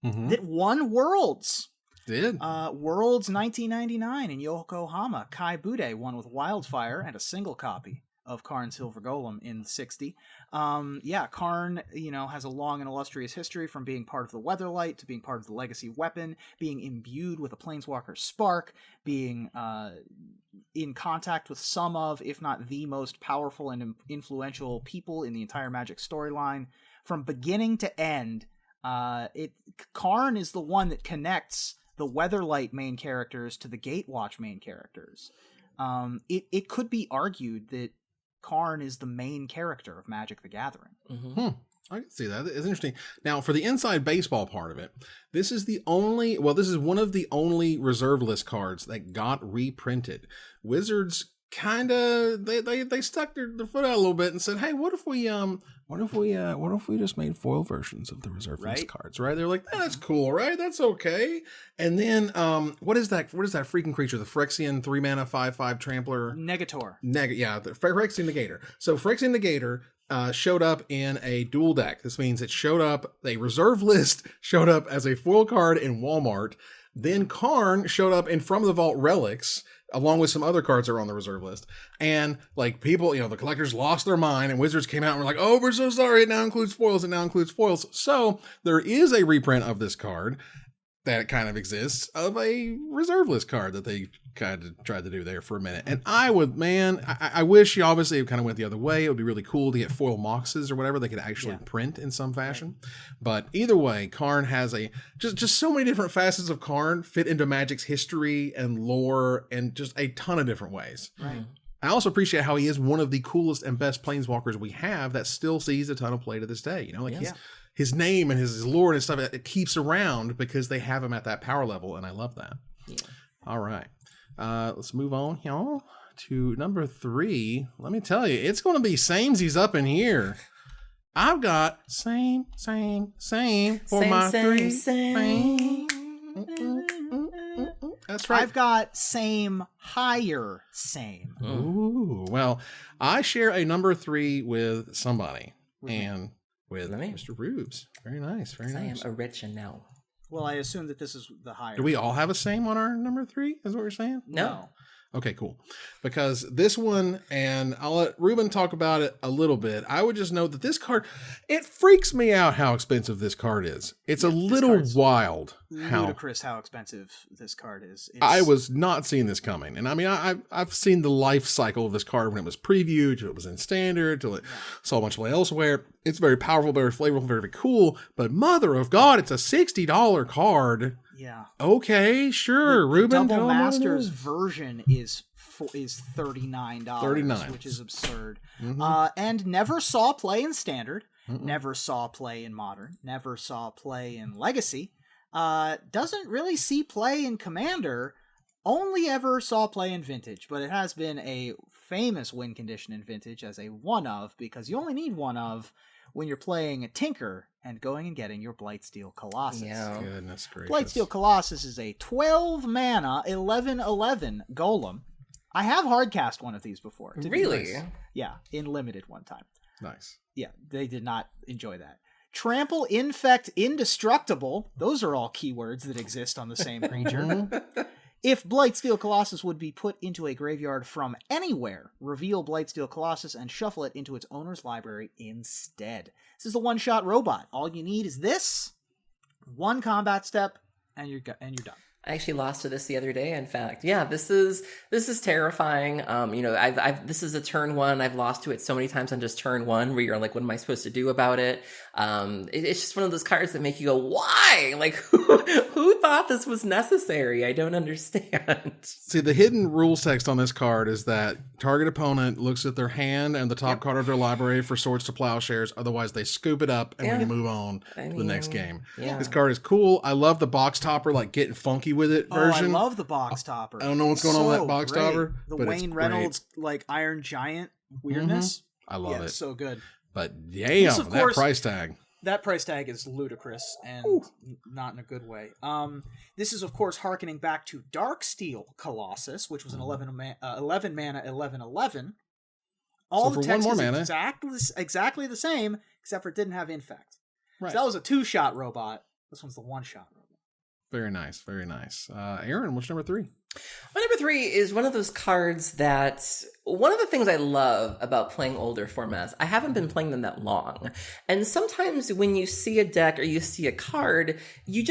[SPEAKER 3] that won Worlds.
[SPEAKER 1] Did
[SPEAKER 3] Worlds 1999 in Yokohama. Kai Bude won with Wildfire and a single copy of Karn Silver Golem in 60. Karn, has a long and illustrious history from being part of the Weatherlight to being part of the Legacy Weapon, being imbued with a Planeswalker Spark, being in contact with some of, if not the most powerful and influential people in the entire Magic storyline. From beginning to end, Karn is the one that connects the Weatherlight main characters to the Gatewatch main characters. It could be argued that Karn is the main character of Magic the Gathering.
[SPEAKER 1] I can see that. It's interesting. Now, for the inside baseball part of it, this is one of the only reserve list cards that got reprinted. Wizards kind of they stuck their foot out a little bit and said, "Hey, what if we just made foil versions of the reserve list cards?" Right? They're like, "That's cool, right? That's okay." And then, what is that freaking creature? The Phyrexian 3-mana 5/5 trampler.
[SPEAKER 3] Negator.
[SPEAKER 1] The Phyrexian Negator. So Phyrexian Negator showed up in a dual deck. This means a reserve list showed up as a foil card in Walmart. Then Karn showed up in From the Vault Relics, along with some other cards that are on the reserve list. And like people, the collectors lost their mind, and Wizards came out and were like, "Oh, we're so sorry. It now includes foils. So there is a reprint of this card. that kind of exists of a reserve list card that they kind of tried to do there for a minute. And I would, I wish you obviously kind of went the other way. It would be really cool to get foil moxes or whatever they could actually print in some fashion. Right. But either way, Karn has just so many different facets of Karn fit into Magic's history and lore and just a ton of different ways.
[SPEAKER 3] Right.
[SPEAKER 1] I also appreciate how he is one of the coolest and best planeswalkers we have that still sees a ton of play to this day. You know, like his name and his lore and stuff, it keeps around because they have him at that power level, and I love that. Yeah. All right. Let's move on, y'all, to number 3. Let me tell you, it's going to be samesies up in here. I've got same for my 3. Same. That's right.
[SPEAKER 3] I've got same, higher, same.
[SPEAKER 1] Ooh, well, I share a number 3 with somebody, and with Mr. Rubes. Very nice, very nice.
[SPEAKER 2] I am original.
[SPEAKER 3] Well, I assume that this is the higher.
[SPEAKER 1] Do we all have a same on our number 3? Is what we're saying?
[SPEAKER 2] No.
[SPEAKER 1] Okay, cool. Because this one, and I'll let Ruben talk about it a little bit. I would just note that this card, it freaks me out how expensive this card is. It's a little wild.
[SPEAKER 3] Ludicrous how expensive this card is.
[SPEAKER 1] I was not seeing this coming. And I mean, I've seen the life cycle of this card when it was previewed, till it was in standard, till it saw much play elsewhere. It's very powerful, very flavorful, very, very cool. But mother of God, it's a $60 card.
[SPEAKER 3] Yeah.
[SPEAKER 1] Okay, sure.
[SPEAKER 3] The
[SPEAKER 1] Ruben,
[SPEAKER 3] Double Masters version is $39, which is absurd. And never saw play in Standard, never saw play in Modern, never saw play in Legacy. Doesn't really see play in Commander. Only ever saw play in Vintage, but it has been a famous win condition in Vintage as a one of, because you only need one of when you're playing a Tinker and going and getting your Blightsteel Colossus.
[SPEAKER 2] Yeah.
[SPEAKER 1] Goodness gracious.
[SPEAKER 3] Blightsteel Colossus is a 12 mana, 11/11 Golem. I have hardcast one of these before.
[SPEAKER 2] Really?
[SPEAKER 3] Yeah, in limited one time.
[SPEAKER 1] Nice.
[SPEAKER 3] Yeah, they did not enjoy that. Trample, Infect, Indestructible. Those are all keywords that exist on the same creature. If Blightsteel Colossus would be put into a graveyard from anywhere, reveal Blightsteel Colossus and shuffle it into its owner's library instead. This is the one-shot robot. All you need is this, one combat step, and you're done.
[SPEAKER 2] I actually lost to this the other day. In fact, yeah, this is terrifying. This is a turn 1. I've lost to it so many times on just turn 1, where you're like, what am I supposed to do about it? It's just one of those cards that make you go, why? Like, who thought this was necessary? I don't understand.
[SPEAKER 1] See, the hidden rules text on this card is that target opponent looks at their hand and the top card of their library for Swords to Plowshares. Otherwise, they scoop it up and we move on to the next game. Yeah. This card is cool. I love the box topper, like getting funky with it version.
[SPEAKER 3] I love the box topper.
[SPEAKER 1] I don't know what's going on with that box topper.
[SPEAKER 3] The Wayne Reynolds, like Iron Giant weirdness.
[SPEAKER 1] I love it.
[SPEAKER 3] It's so good.
[SPEAKER 1] But damn, that price tag.
[SPEAKER 3] That price tag is ludicrous and not in a good way. This is, of course, harkening back to Darksteel Colossus, which was an 11 mana, 11/11. All the text is exactly the same, except for it didn't have Infect. Right. So that was a 2-shot robot. This one's the 1-shot robot.
[SPEAKER 1] Very nice, very nice. Aaron, what's number 3?
[SPEAKER 2] My number 3 is one of those cards that, one of the things I love about playing older formats, I haven't been playing them that long. And sometimes when you see a deck or you see a card, you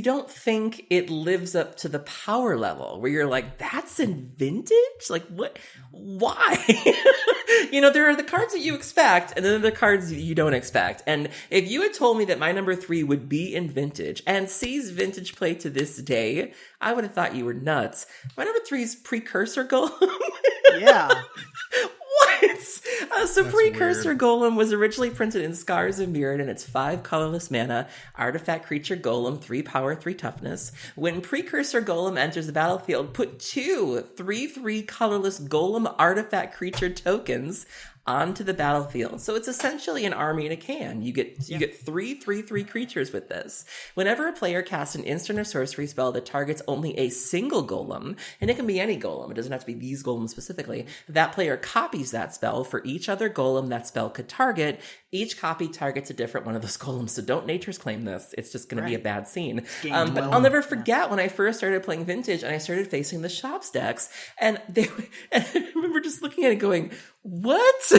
[SPEAKER 2] don't think it lives up to the power level, where you're like, that's in Vintage? Like, what? Why? There are the cards that you expect, and then there are the cards that you don't expect. And if you had told me that my number 3 would be in Vintage and sees Vintage play to this day, I would have thought you were nuts. My number 3 is Precursor Golem.
[SPEAKER 3] Yeah.
[SPEAKER 2] What? Precursor weird. Golem was originally printed in Scars of Mirrodin, and it's 5 colorless mana, artifact creature golem, 3 power, 3 toughness. When Precursor Golem enters the battlefield, put 2 3/3 colorless golem artifact creature tokens onto the battlefield. So it's essentially an army in a can. You get 3 3/3 creatures with this. Whenever a player casts an instant or sorcery spell that targets only a single golem, and it can be any golem, it doesn't have to be these golems specifically, that player copies that spell for each other golem that spell could target. Each copy targets a different one of those golems, so don't Nature's Claim this. It's just going to be a bad scene. But I'll never forget when I first started playing Vintage and I started facing the Shops decks, and I remember just looking at it going, what?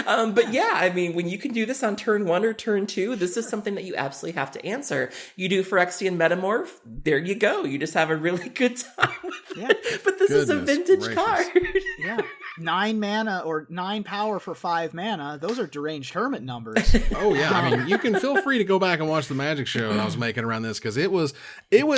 [SPEAKER 2] But yeah, I mean, when you can do this on turn 1 or turn 2, this is something that you absolutely have to answer. You do Phyrexian Metamorph, there you go. You just have a really good time with it. But this is a vintage card.
[SPEAKER 3] Yeah. 9 mana or 9 power for 5 mana. Those are deranged hermit numbers.
[SPEAKER 1] Oh yeah, I mean, you can feel free to go back and watch the Magic show that I was making around this, because it was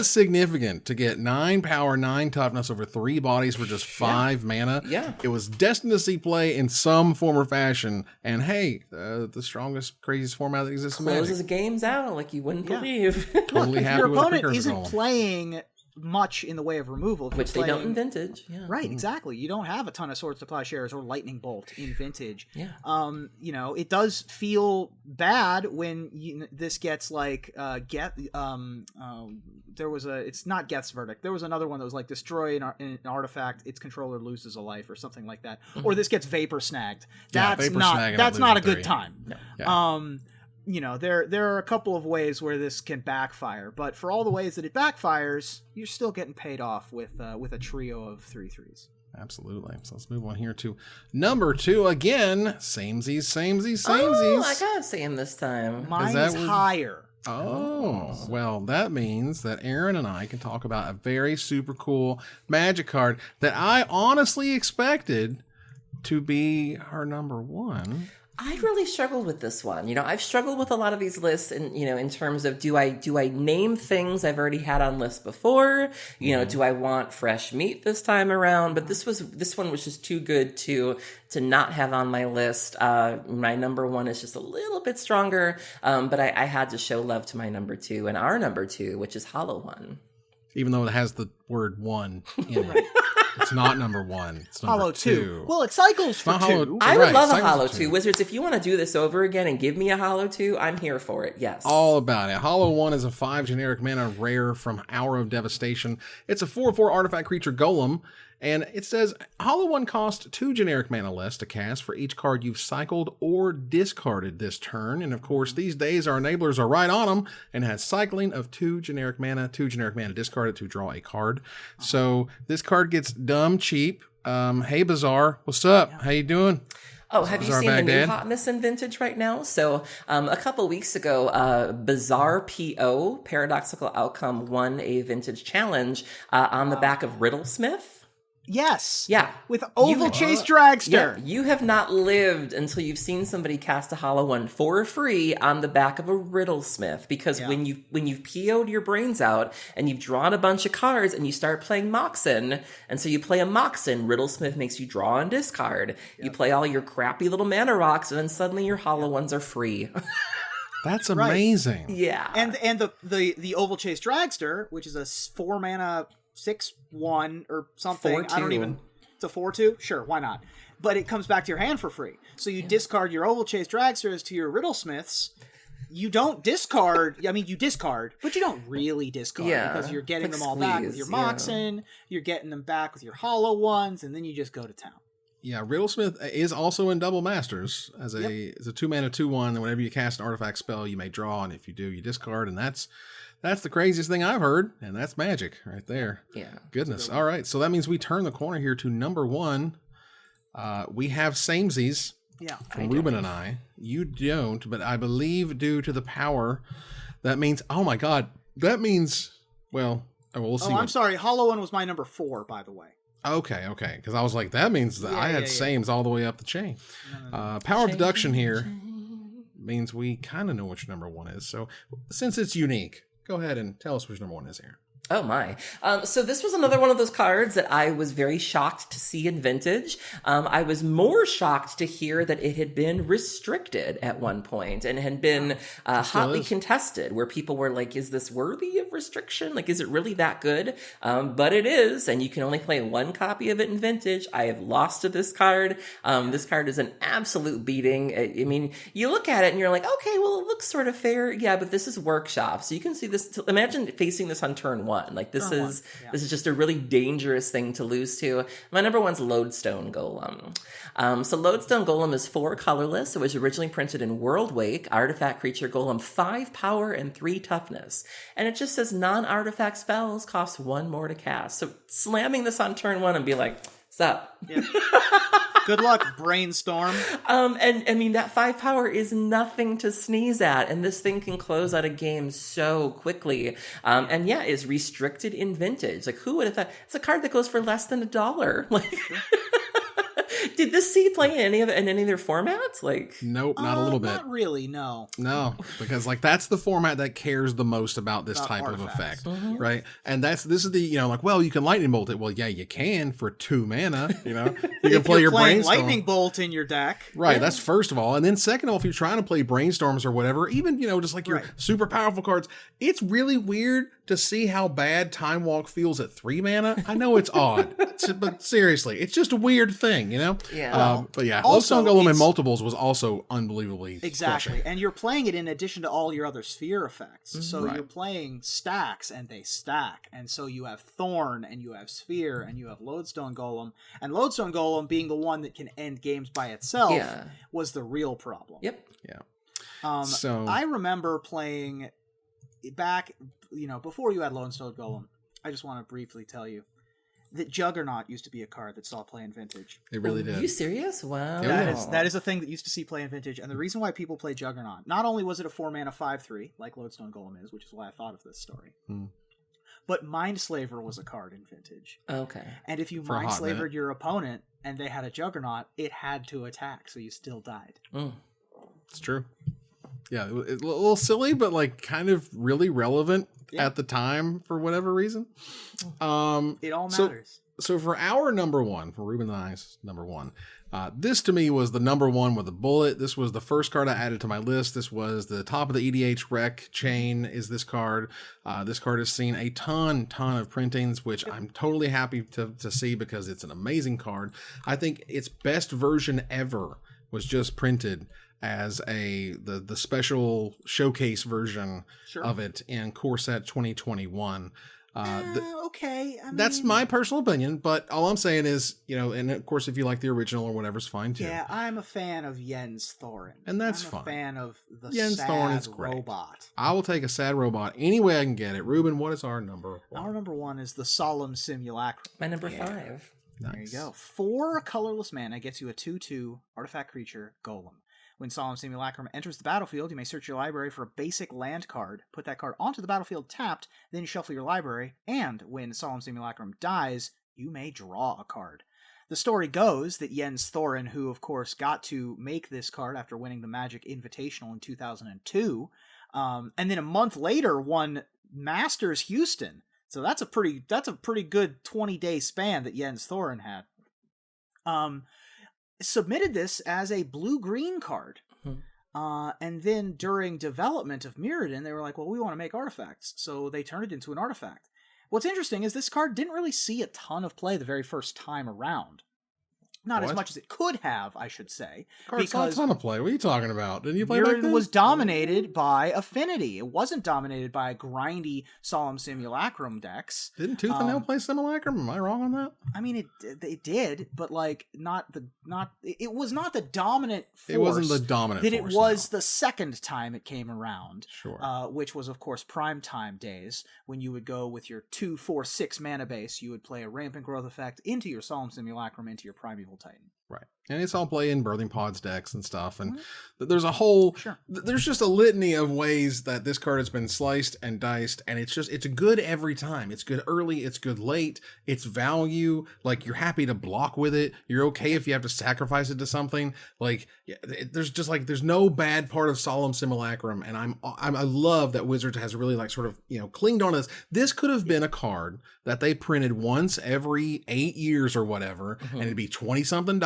[SPEAKER 1] significant to get 9 power, 9 toughness over 3 bodies for just 5 mana.
[SPEAKER 2] Yeah.
[SPEAKER 1] It was destined to see play in some form or fashion, and hey, the strongest, craziest format that exists in Magic.
[SPEAKER 2] Closes games out like you wouldn't believe.
[SPEAKER 1] Totally
[SPEAKER 3] If
[SPEAKER 1] happy
[SPEAKER 3] your
[SPEAKER 1] with the
[SPEAKER 3] opponent
[SPEAKER 1] precursor
[SPEAKER 3] isn't
[SPEAKER 1] column.
[SPEAKER 3] playing much in the way of removal, if
[SPEAKER 2] Which they
[SPEAKER 3] you're
[SPEAKER 2] don't in
[SPEAKER 3] playing-
[SPEAKER 2] Vintage. Yeah.
[SPEAKER 3] Right, exactly. You don't have a ton of Sword Supply Shares or Lightning Bolt in Vintage.
[SPEAKER 2] Yeah.
[SPEAKER 3] You know, it does feel bad when this gets like there was it's not Geth's Verdict. There was another one that was like destroy an artifact, its controller loses a life or something like that. Or this gets Vapor Snagged. That's
[SPEAKER 1] Vapor Snagging,
[SPEAKER 3] that's
[SPEAKER 1] it
[SPEAKER 3] not a
[SPEAKER 1] loses
[SPEAKER 3] good
[SPEAKER 1] 3.
[SPEAKER 3] time.
[SPEAKER 2] No.
[SPEAKER 1] Yeah.
[SPEAKER 3] You know, there are a couple of ways where this can backfire, but for all the ways that it backfires, you're still getting paid off with a trio of 3/3s.
[SPEAKER 1] Absolutely. So let's move on here to number 2 again. Samesies.
[SPEAKER 2] Oh, I got to say him this time.
[SPEAKER 3] Mine
[SPEAKER 1] that
[SPEAKER 3] is
[SPEAKER 1] what-
[SPEAKER 3] higher.
[SPEAKER 1] Oh, well, that means that Aaron and I can talk about a very super cool Magic card that I honestly expected to be her number 1.
[SPEAKER 2] I really struggled with this one. You know, I've struggled with a lot of these lists, and you know, in terms of do I name things I've already had on lists before? You know, do I want fresh meat this time around? But this one was just too good to not have on my list. My number 1 is just a little bit stronger, but I had to show love to my number 2 and our number 2, which is Hollow One.
[SPEAKER 1] Even though it has the word 1 in it. It's not number 1. It's number
[SPEAKER 3] Hollow
[SPEAKER 1] 2.
[SPEAKER 3] 2. Well, it cycles for
[SPEAKER 1] Not Hollow-
[SPEAKER 3] 2.
[SPEAKER 2] I would
[SPEAKER 1] Right,
[SPEAKER 2] love a
[SPEAKER 1] cycles
[SPEAKER 2] Hollow
[SPEAKER 1] of
[SPEAKER 2] 2.
[SPEAKER 1] 2.
[SPEAKER 2] Wizards, if you want to do this over again and give me a Hollow 2, I'm here for it. Yes.
[SPEAKER 1] All about it. Hollow 1 is a 5 generic mana rare from Hour of Devastation. It's a 4/4 artifact creature golem, and it says Hollow 1 costs 2 generic mana less to cast for each card you've cycled or discarded this turn. And of course, these days our enablers are right on them and has cycling of 2 generic mana discarded to draw a card. So this card gets dumb cheap. Hey Bazaar, what's up? How you doing?
[SPEAKER 2] Oh, have you
[SPEAKER 1] Bazaar
[SPEAKER 2] seen the new
[SPEAKER 1] Baghdad?
[SPEAKER 2] hotness in Vintage right now? So a couple weeks ago, Bizarre PO, Paradoxical Outcome, won a Vintage challenge on the back of Riddlesmith.
[SPEAKER 3] Yes.
[SPEAKER 2] Yeah.
[SPEAKER 3] With Oval Chase Dragster.
[SPEAKER 2] Yeah, you have not lived until you've seen somebody cast a Hollow One for free on the back of a Riddlesmith. Because when you've PO'd your brains out and you've drawn a bunch of cards and you start playing Moxen, and so you play a Moxen, Riddlesmith makes you draw and discard. You play all your crappy little mana rocks, and then suddenly your Hollow Ones are free.
[SPEAKER 1] That's amazing.
[SPEAKER 2] Yeah.
[SPEAKER 3] And the Oval Chase Dragster, which is a 4 mana 6/1 or something.
[SPEAKER 2] 4/2.
[SPEAKER 3] I don't even. It's a 4/2. Sure, why not? But it comes back to your hand for free. So you discard your Oval Chase Dragsters to your Riddlesmiths. You don't discard. I mean, you discard, but you don't really discard because you're getting
[SPEAKER 2] like
[SPEAKER 3] them all back with
[SPEAKER 2] squeeze,
[SPEAKER 3] your Moxen. You're getting them back with your Hollow Ones, and then you just go to town.
[SPEAKER 1] Yeah, Riddlesmith is also in Double Masters as a 2 mana 2/1. And whenever you cast an artifact spell, you may draw, and if you do, you discard, and that's the craziest thing I've heard, and that's magic right there.
[SPEAKER 2] Yeah.
[SPEAKER 1] Goodness. All right, so that means we turn the corner here to number 1. We have samesies
[SPEAKER 3] Yeah.
[SPEAKER 1] from Ruben and I. You don't, but I believe due to the power, that means, oh my God, that means, well, we'll see.
[SPEAKER 3] Oh, I'm sorry. Hollow One was my number 4, by the way.
[SPEAKER 1] Okay, because I was like, that means that I had sames all the way up the chain. Power of deduction here means we kind of know which number 1 is. So since it's unique, go ahead and tell us which number 1 is here.
[SPEAKER 2] Oh my. So this was another one of those cards that I was very shocked to see in Vintage. I was more shocked to hear that it had been restricted at one point and had been hotly contested, where people were like, is this worthy of restriction? Like, is it really that good? But it is, and you can only play 1 copy of it in Vintage. I have lost to this card. This card is an absolute beating. I mean, you look at it and you're like, okay, well, it looks sort of fair. Yeah, but this is Workshop. So you can see this. Imagine facing this on turn 1. Like this is just a really dangerous thing to lose to. My number 1's Lodestone Golem. So Lodestone Golem is 4 colorless. It was originally printed in Worldwake, artifact creature golem, 5 power and 3 toughness. And it just says non-artifact spells cost 1 more to cast. So slamming this on turn 1 and be like, what's up?
[SPEAKER 3] Yeah. Good luck, brainstorm.
[SPEAKER 2] And I mean, that 5 power is nothing to sneeze at. And this thing can close out a game so quickly. And yeah, is restricted in vintage. Like, who would have thought? It's a card that goes for less than $1. Like, did this see play in any of their formats? Like,
[SPEAKER 1] nope, not a little bit.
[SPEAKER 3] Not really, no.
[SPEAKER 1] No, because like that's the format that cares the most about this type
[SPEAKER 3] artifacts.
[SPEAKER 1] of effect, right? And this is the like, well, you can lightning bolt it. Well, yeah, you can for 2 mana. You can play your brainstorm.
[SPEAKER 3] Lightning bolt in your deck,
[SPEAKER 1] right?
[SPEAKER 3] Yeah.
[SPEAKER 1] That's first of all, and then second of all, if you're trying to play brainstorms or whatever, even just like your super powerful cards, it's really weird to see how bad Time Walk feels at 3 mana. I know it's odd, but seriously, it's just a weird thing,
[SPEAKER 2] Yeah.
[SPEAKER 1] But yeah,
[SPEAKER 3] Also,
[SPEAKER 1] Lodestone Golem in multiples was also unbelievably
[SPEAKER 3] exactly,
[SPEAKER 1] crushing.
[SPEAKER 3] and you're playing it in addition to all your other sphere effects. So you're playing stacks, and they stack, and so you have Thorn, and you have Sphere, and you have Lodestone Golem, and Lodestone Golem being the one that can end games by itself was the real problem.
[SPEAKER 2] Yep.
[SPEAKER 1] Yeah. So
[SPEAKER 3] I remember playing back, before you had Lodestone Golem. I just want to briefly tell you that Juggernaut used to be a card that saw play in Vintage.
[SPEAKER 1] it really did.
[SPEAKER 2] Are you serious? Wow.
[SPEAKER 3] That is a thing that used to see play in Vintage, and the reason why people play Juggernaut, not only was it a 4-mana 5/3, like Lodestone Golem is, which is why I thought of this story, but Mindslaver was a card in Vintage.
[SPEAKER 2] Okay.
[SPEAKER 3] And if you
[SPEAKER 1] For a hot
[SPEAKER 3] Mindslavered
[SPEAKER 1] minute.
[SPEAKER 3] your opponent and they had a Juggernaut, it had to attack, so you still died.
[SPEAKER 1] It's true. Yeah, it's a little silly, but like kind of really relevant at the time for whatever reason.
[SPEAKER 3] It all matters.
[SPEAKER 1] So for our number one, for Ruben and I's number one, this to me was the number one with a bullet. This was the first card I added to my list. This was the top of the EDH rec chain is this card. This card has seen a ton of printings, which I'm totally happy to see because it's an amazing card. I think its best version ever was just printed as the special showcase version of it in Core Set 2021.
[SPEAKER 3] Okay.
[SPEAKER 1] That's my personal opinion, but all I'm saying is, and of course, if you like the original or whatever's fine too.
[SPEAKER 3] Yeah, I'm a fan of Jens Thorin.
[SPEAKER 1] And that's
[SPEAKER 3] I'm
[SPEAKER 1] fine.
[SPEAKER 3] a fan of the
[SPEAKER 1] Jens
[SPEAKER 3] sad
[SPEAKER 1] Thorin is great.
[SPEAKER 3] robot.
[SPEAKER 1] I will take a sad robot any way I can get it. Ruben, what is our number one?
[SPEAKER 3] Our number one is the Solemn Simulacrum.
[SPEAKER 2] My number 5.
[SPEAKER 1] Nice.
[SPEAKER 3] There you go. 4 colorless mana gets you a 2/2 artifact creature, Golem. When Solemn Simulacrum enters the battlefield, you may search your library for a basic land card, put that card onto the battlefield tapped, then shuffle your library, and when Solemn Simulacrum dies, you may draw a card. The story goes that Jens Thorin, who of course got to make this card after winning the Magic Invitational in 2002, and then a month later won Masters Houston. So that's a pretty good 20-day span that Jens Thorin had. Submitted this as a blue-green card. And then during development of Mirrodin, they were like, well, we want to make artifacts. So they turned it into an artifact. What's interesting is this card didn't really see a ton of play the very first time around. Not as much as it could have, I should say.
[SPEAKER 1] Card saw a ton of play. What are you talking about? Didn't you play back
[SPEAKER 3] Mirrodin
[SPEAKER 1] then?
[SPEAKER 3] was dominated by Affinity. It wasn't dominated by grindy Solemn Simulacrum decks.
[SPEAKER 1] Didn't Tooth and Nail play Simulacrum? Am I wrong on that?
[SPEAKER 3] I mean, it did, but like it was not the dominant force.
[SPEAKER 1] It wasn't the dominant
[SPEAKER 3] that
[SPEAKER 1] force,
[SPEAKER 3] it was
[SPEAKER 1] no.
[SPEAKER 3] the second time it came around.
[SPEAKER 1] Sure.
[SPEAKER 3] Which was of course prime time days when you would go with your 2, 4, 6 mana base. You would play a Rampant Growth effect into your Solemn Simulacrum into your Primeval Titan.
[SPEAKER 1] Right. And it's all play in Birthing Pods decks and stuff. And there's a whole, there's just a litany of ways that this card has been sliced and diced. And it's good every time. It's good early. It's good late. It's value. Like, you're happy to block with it. You're okay if you have to sacrifice it to something. Like, there's no bad part of Solemn Simulacrum. And I love that Wizards has really like sort of, clinged on to this. This could have been a card that they printed once every 8 years or whatever. And it'd be $20-something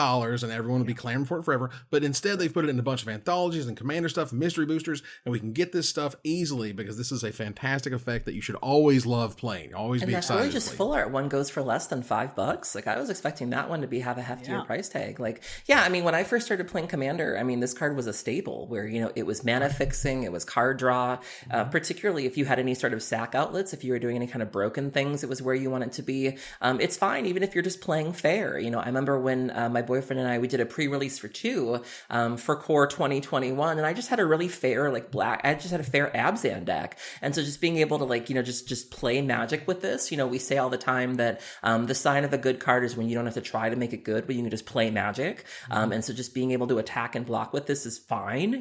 [SPEAKER 1] and everyone would be clamoring for it forever. But instead, they've put it in a bunch of anthologies and commander stuff and mystery boosters, and we can get this stuff easily because this is a fantastic effect that you should always love playing. Always be excited.
[SPEAKER 2] And that Gorgeous Full Art one goes for less than $5. Like, I was expecting that one to have a heftier price tag. Like, yeah, I mean, when I first started playing Commander, I mean, this card was a staple where, it was mana fixing, it was card draw, particularly if you had any sort of sack outlets, if you were doing any kind of broken things, it was where you want it to be. It's fine, even if you're just playing fair. I remember when my boy boyfriend and I, we did a pre-release for 2 for Core 2021, and I just had a really fair I just had a fair Abzan deck, and so just being able to just play Magic with this. We say all the time that the sign of a good card is when you don't have to try to make it good, but you can just play Magic. And so just being able to attack and block with this is fine.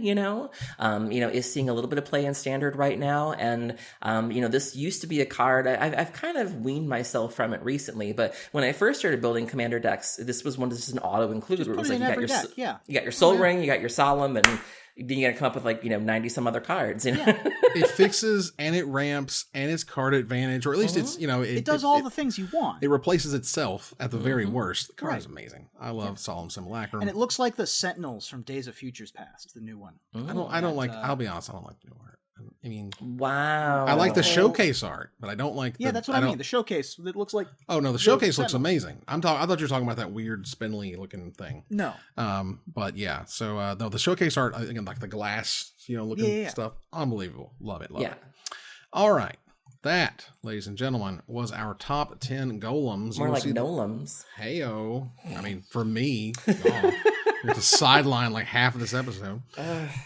[SPEAKER 2] Is seeing a little bit of play in Standard right now, and this used to be a card I've kind of weaned myself from it recently. But when I first started building Commander decks, this was an auto include where it was like you got your Soul Ring, you got your Solemn, and then you got to come up with 90 some other cards.
[SPEAKER 1] It fixes and it ramps and it's card advantage, or at least it's
[SPEAKER 3] it does all the things you want.
[SPEAKER 1] It replaces itself at the very worst. The card is amazing. I love Solemn Simulacrum,
[SPEAKER 3] and it looks like the Sentinels from Days of Futures Past, the new one.
[SPEAKER 1] I don't like. I'll be honest, I don't like the new art. I mean,
[SPEAKER 2] wow.
[SPEAKER 1] I like the showcase art, but I don't like.
[SPEAKER 3] That's what I mean. The showcase. It looks like.
[SPEAKER 1] Oh no, the showcase looks amazing. I thought you were talking about that weird spindly looking thing.
[SPEAKER 3] No.
[SPEAKER 1] But yeah. So no, the showcase art again, like the glass, looking stuff, unbelievable. Love it. Love it. All right. That, ladies and gentlemen, was our top 10 golems.
[SPEAKER 2] More like Nolems.
[SPEAKER 1] Heyo. I mean, for me. We have to sideline like half of this episode.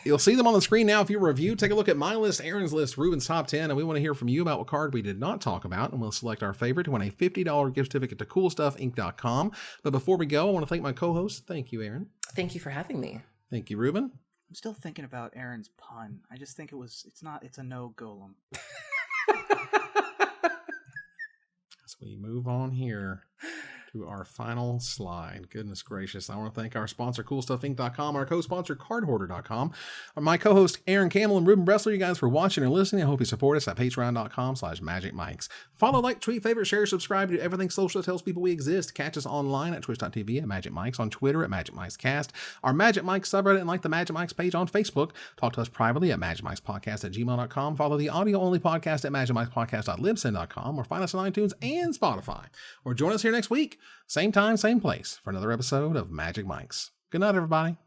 [SPEAKER 1] You'll see them on the screen now if you review. Take a look at my list, Aaron's list, Ruben's top 10, and we want to hear from you about what card we did not talk about, and we'll select our favorite to win a $50 gift certificate to CoolStuffInc.com. But before we go, I want to thank my co-host. Thank you, Aaron.
[SPEAKER 2] Thank you for having me.
[SPEAKER 1] Thank you, Ruben.
[SPEAKER 3] I'm still thinking about Aaron's pun. I just think it's a no golem.
[SPEAKER 1] As we move on here to our final slide. Goodness gracious. I want to thank our sponsor, CoolStuffInc.com, our co-sponsor, CardHoarder.com, my co-host, Aaron Campbell and Ruben Bressler. You guys for watching and listening. I hope you support us at patreon.com/magicmics. Follow, like, tweet, favorite, share, subscribe to everything social that tells people we exist. Catch us online at twitch.tv at Magic Mics, on Twitter at Magic Mics Cast, our Magic Mics subreddit, and like the Magic Mics page on Facebook. Talk to us privately at magicmicspodcast@gmail.com. Follow the audio-only podcast at magicmicspodcast.libsyn.com, or find us on iTunes and Spotify. Or join us here next week. Same time, same place for another episode of Magic Mics. Good night, everybody.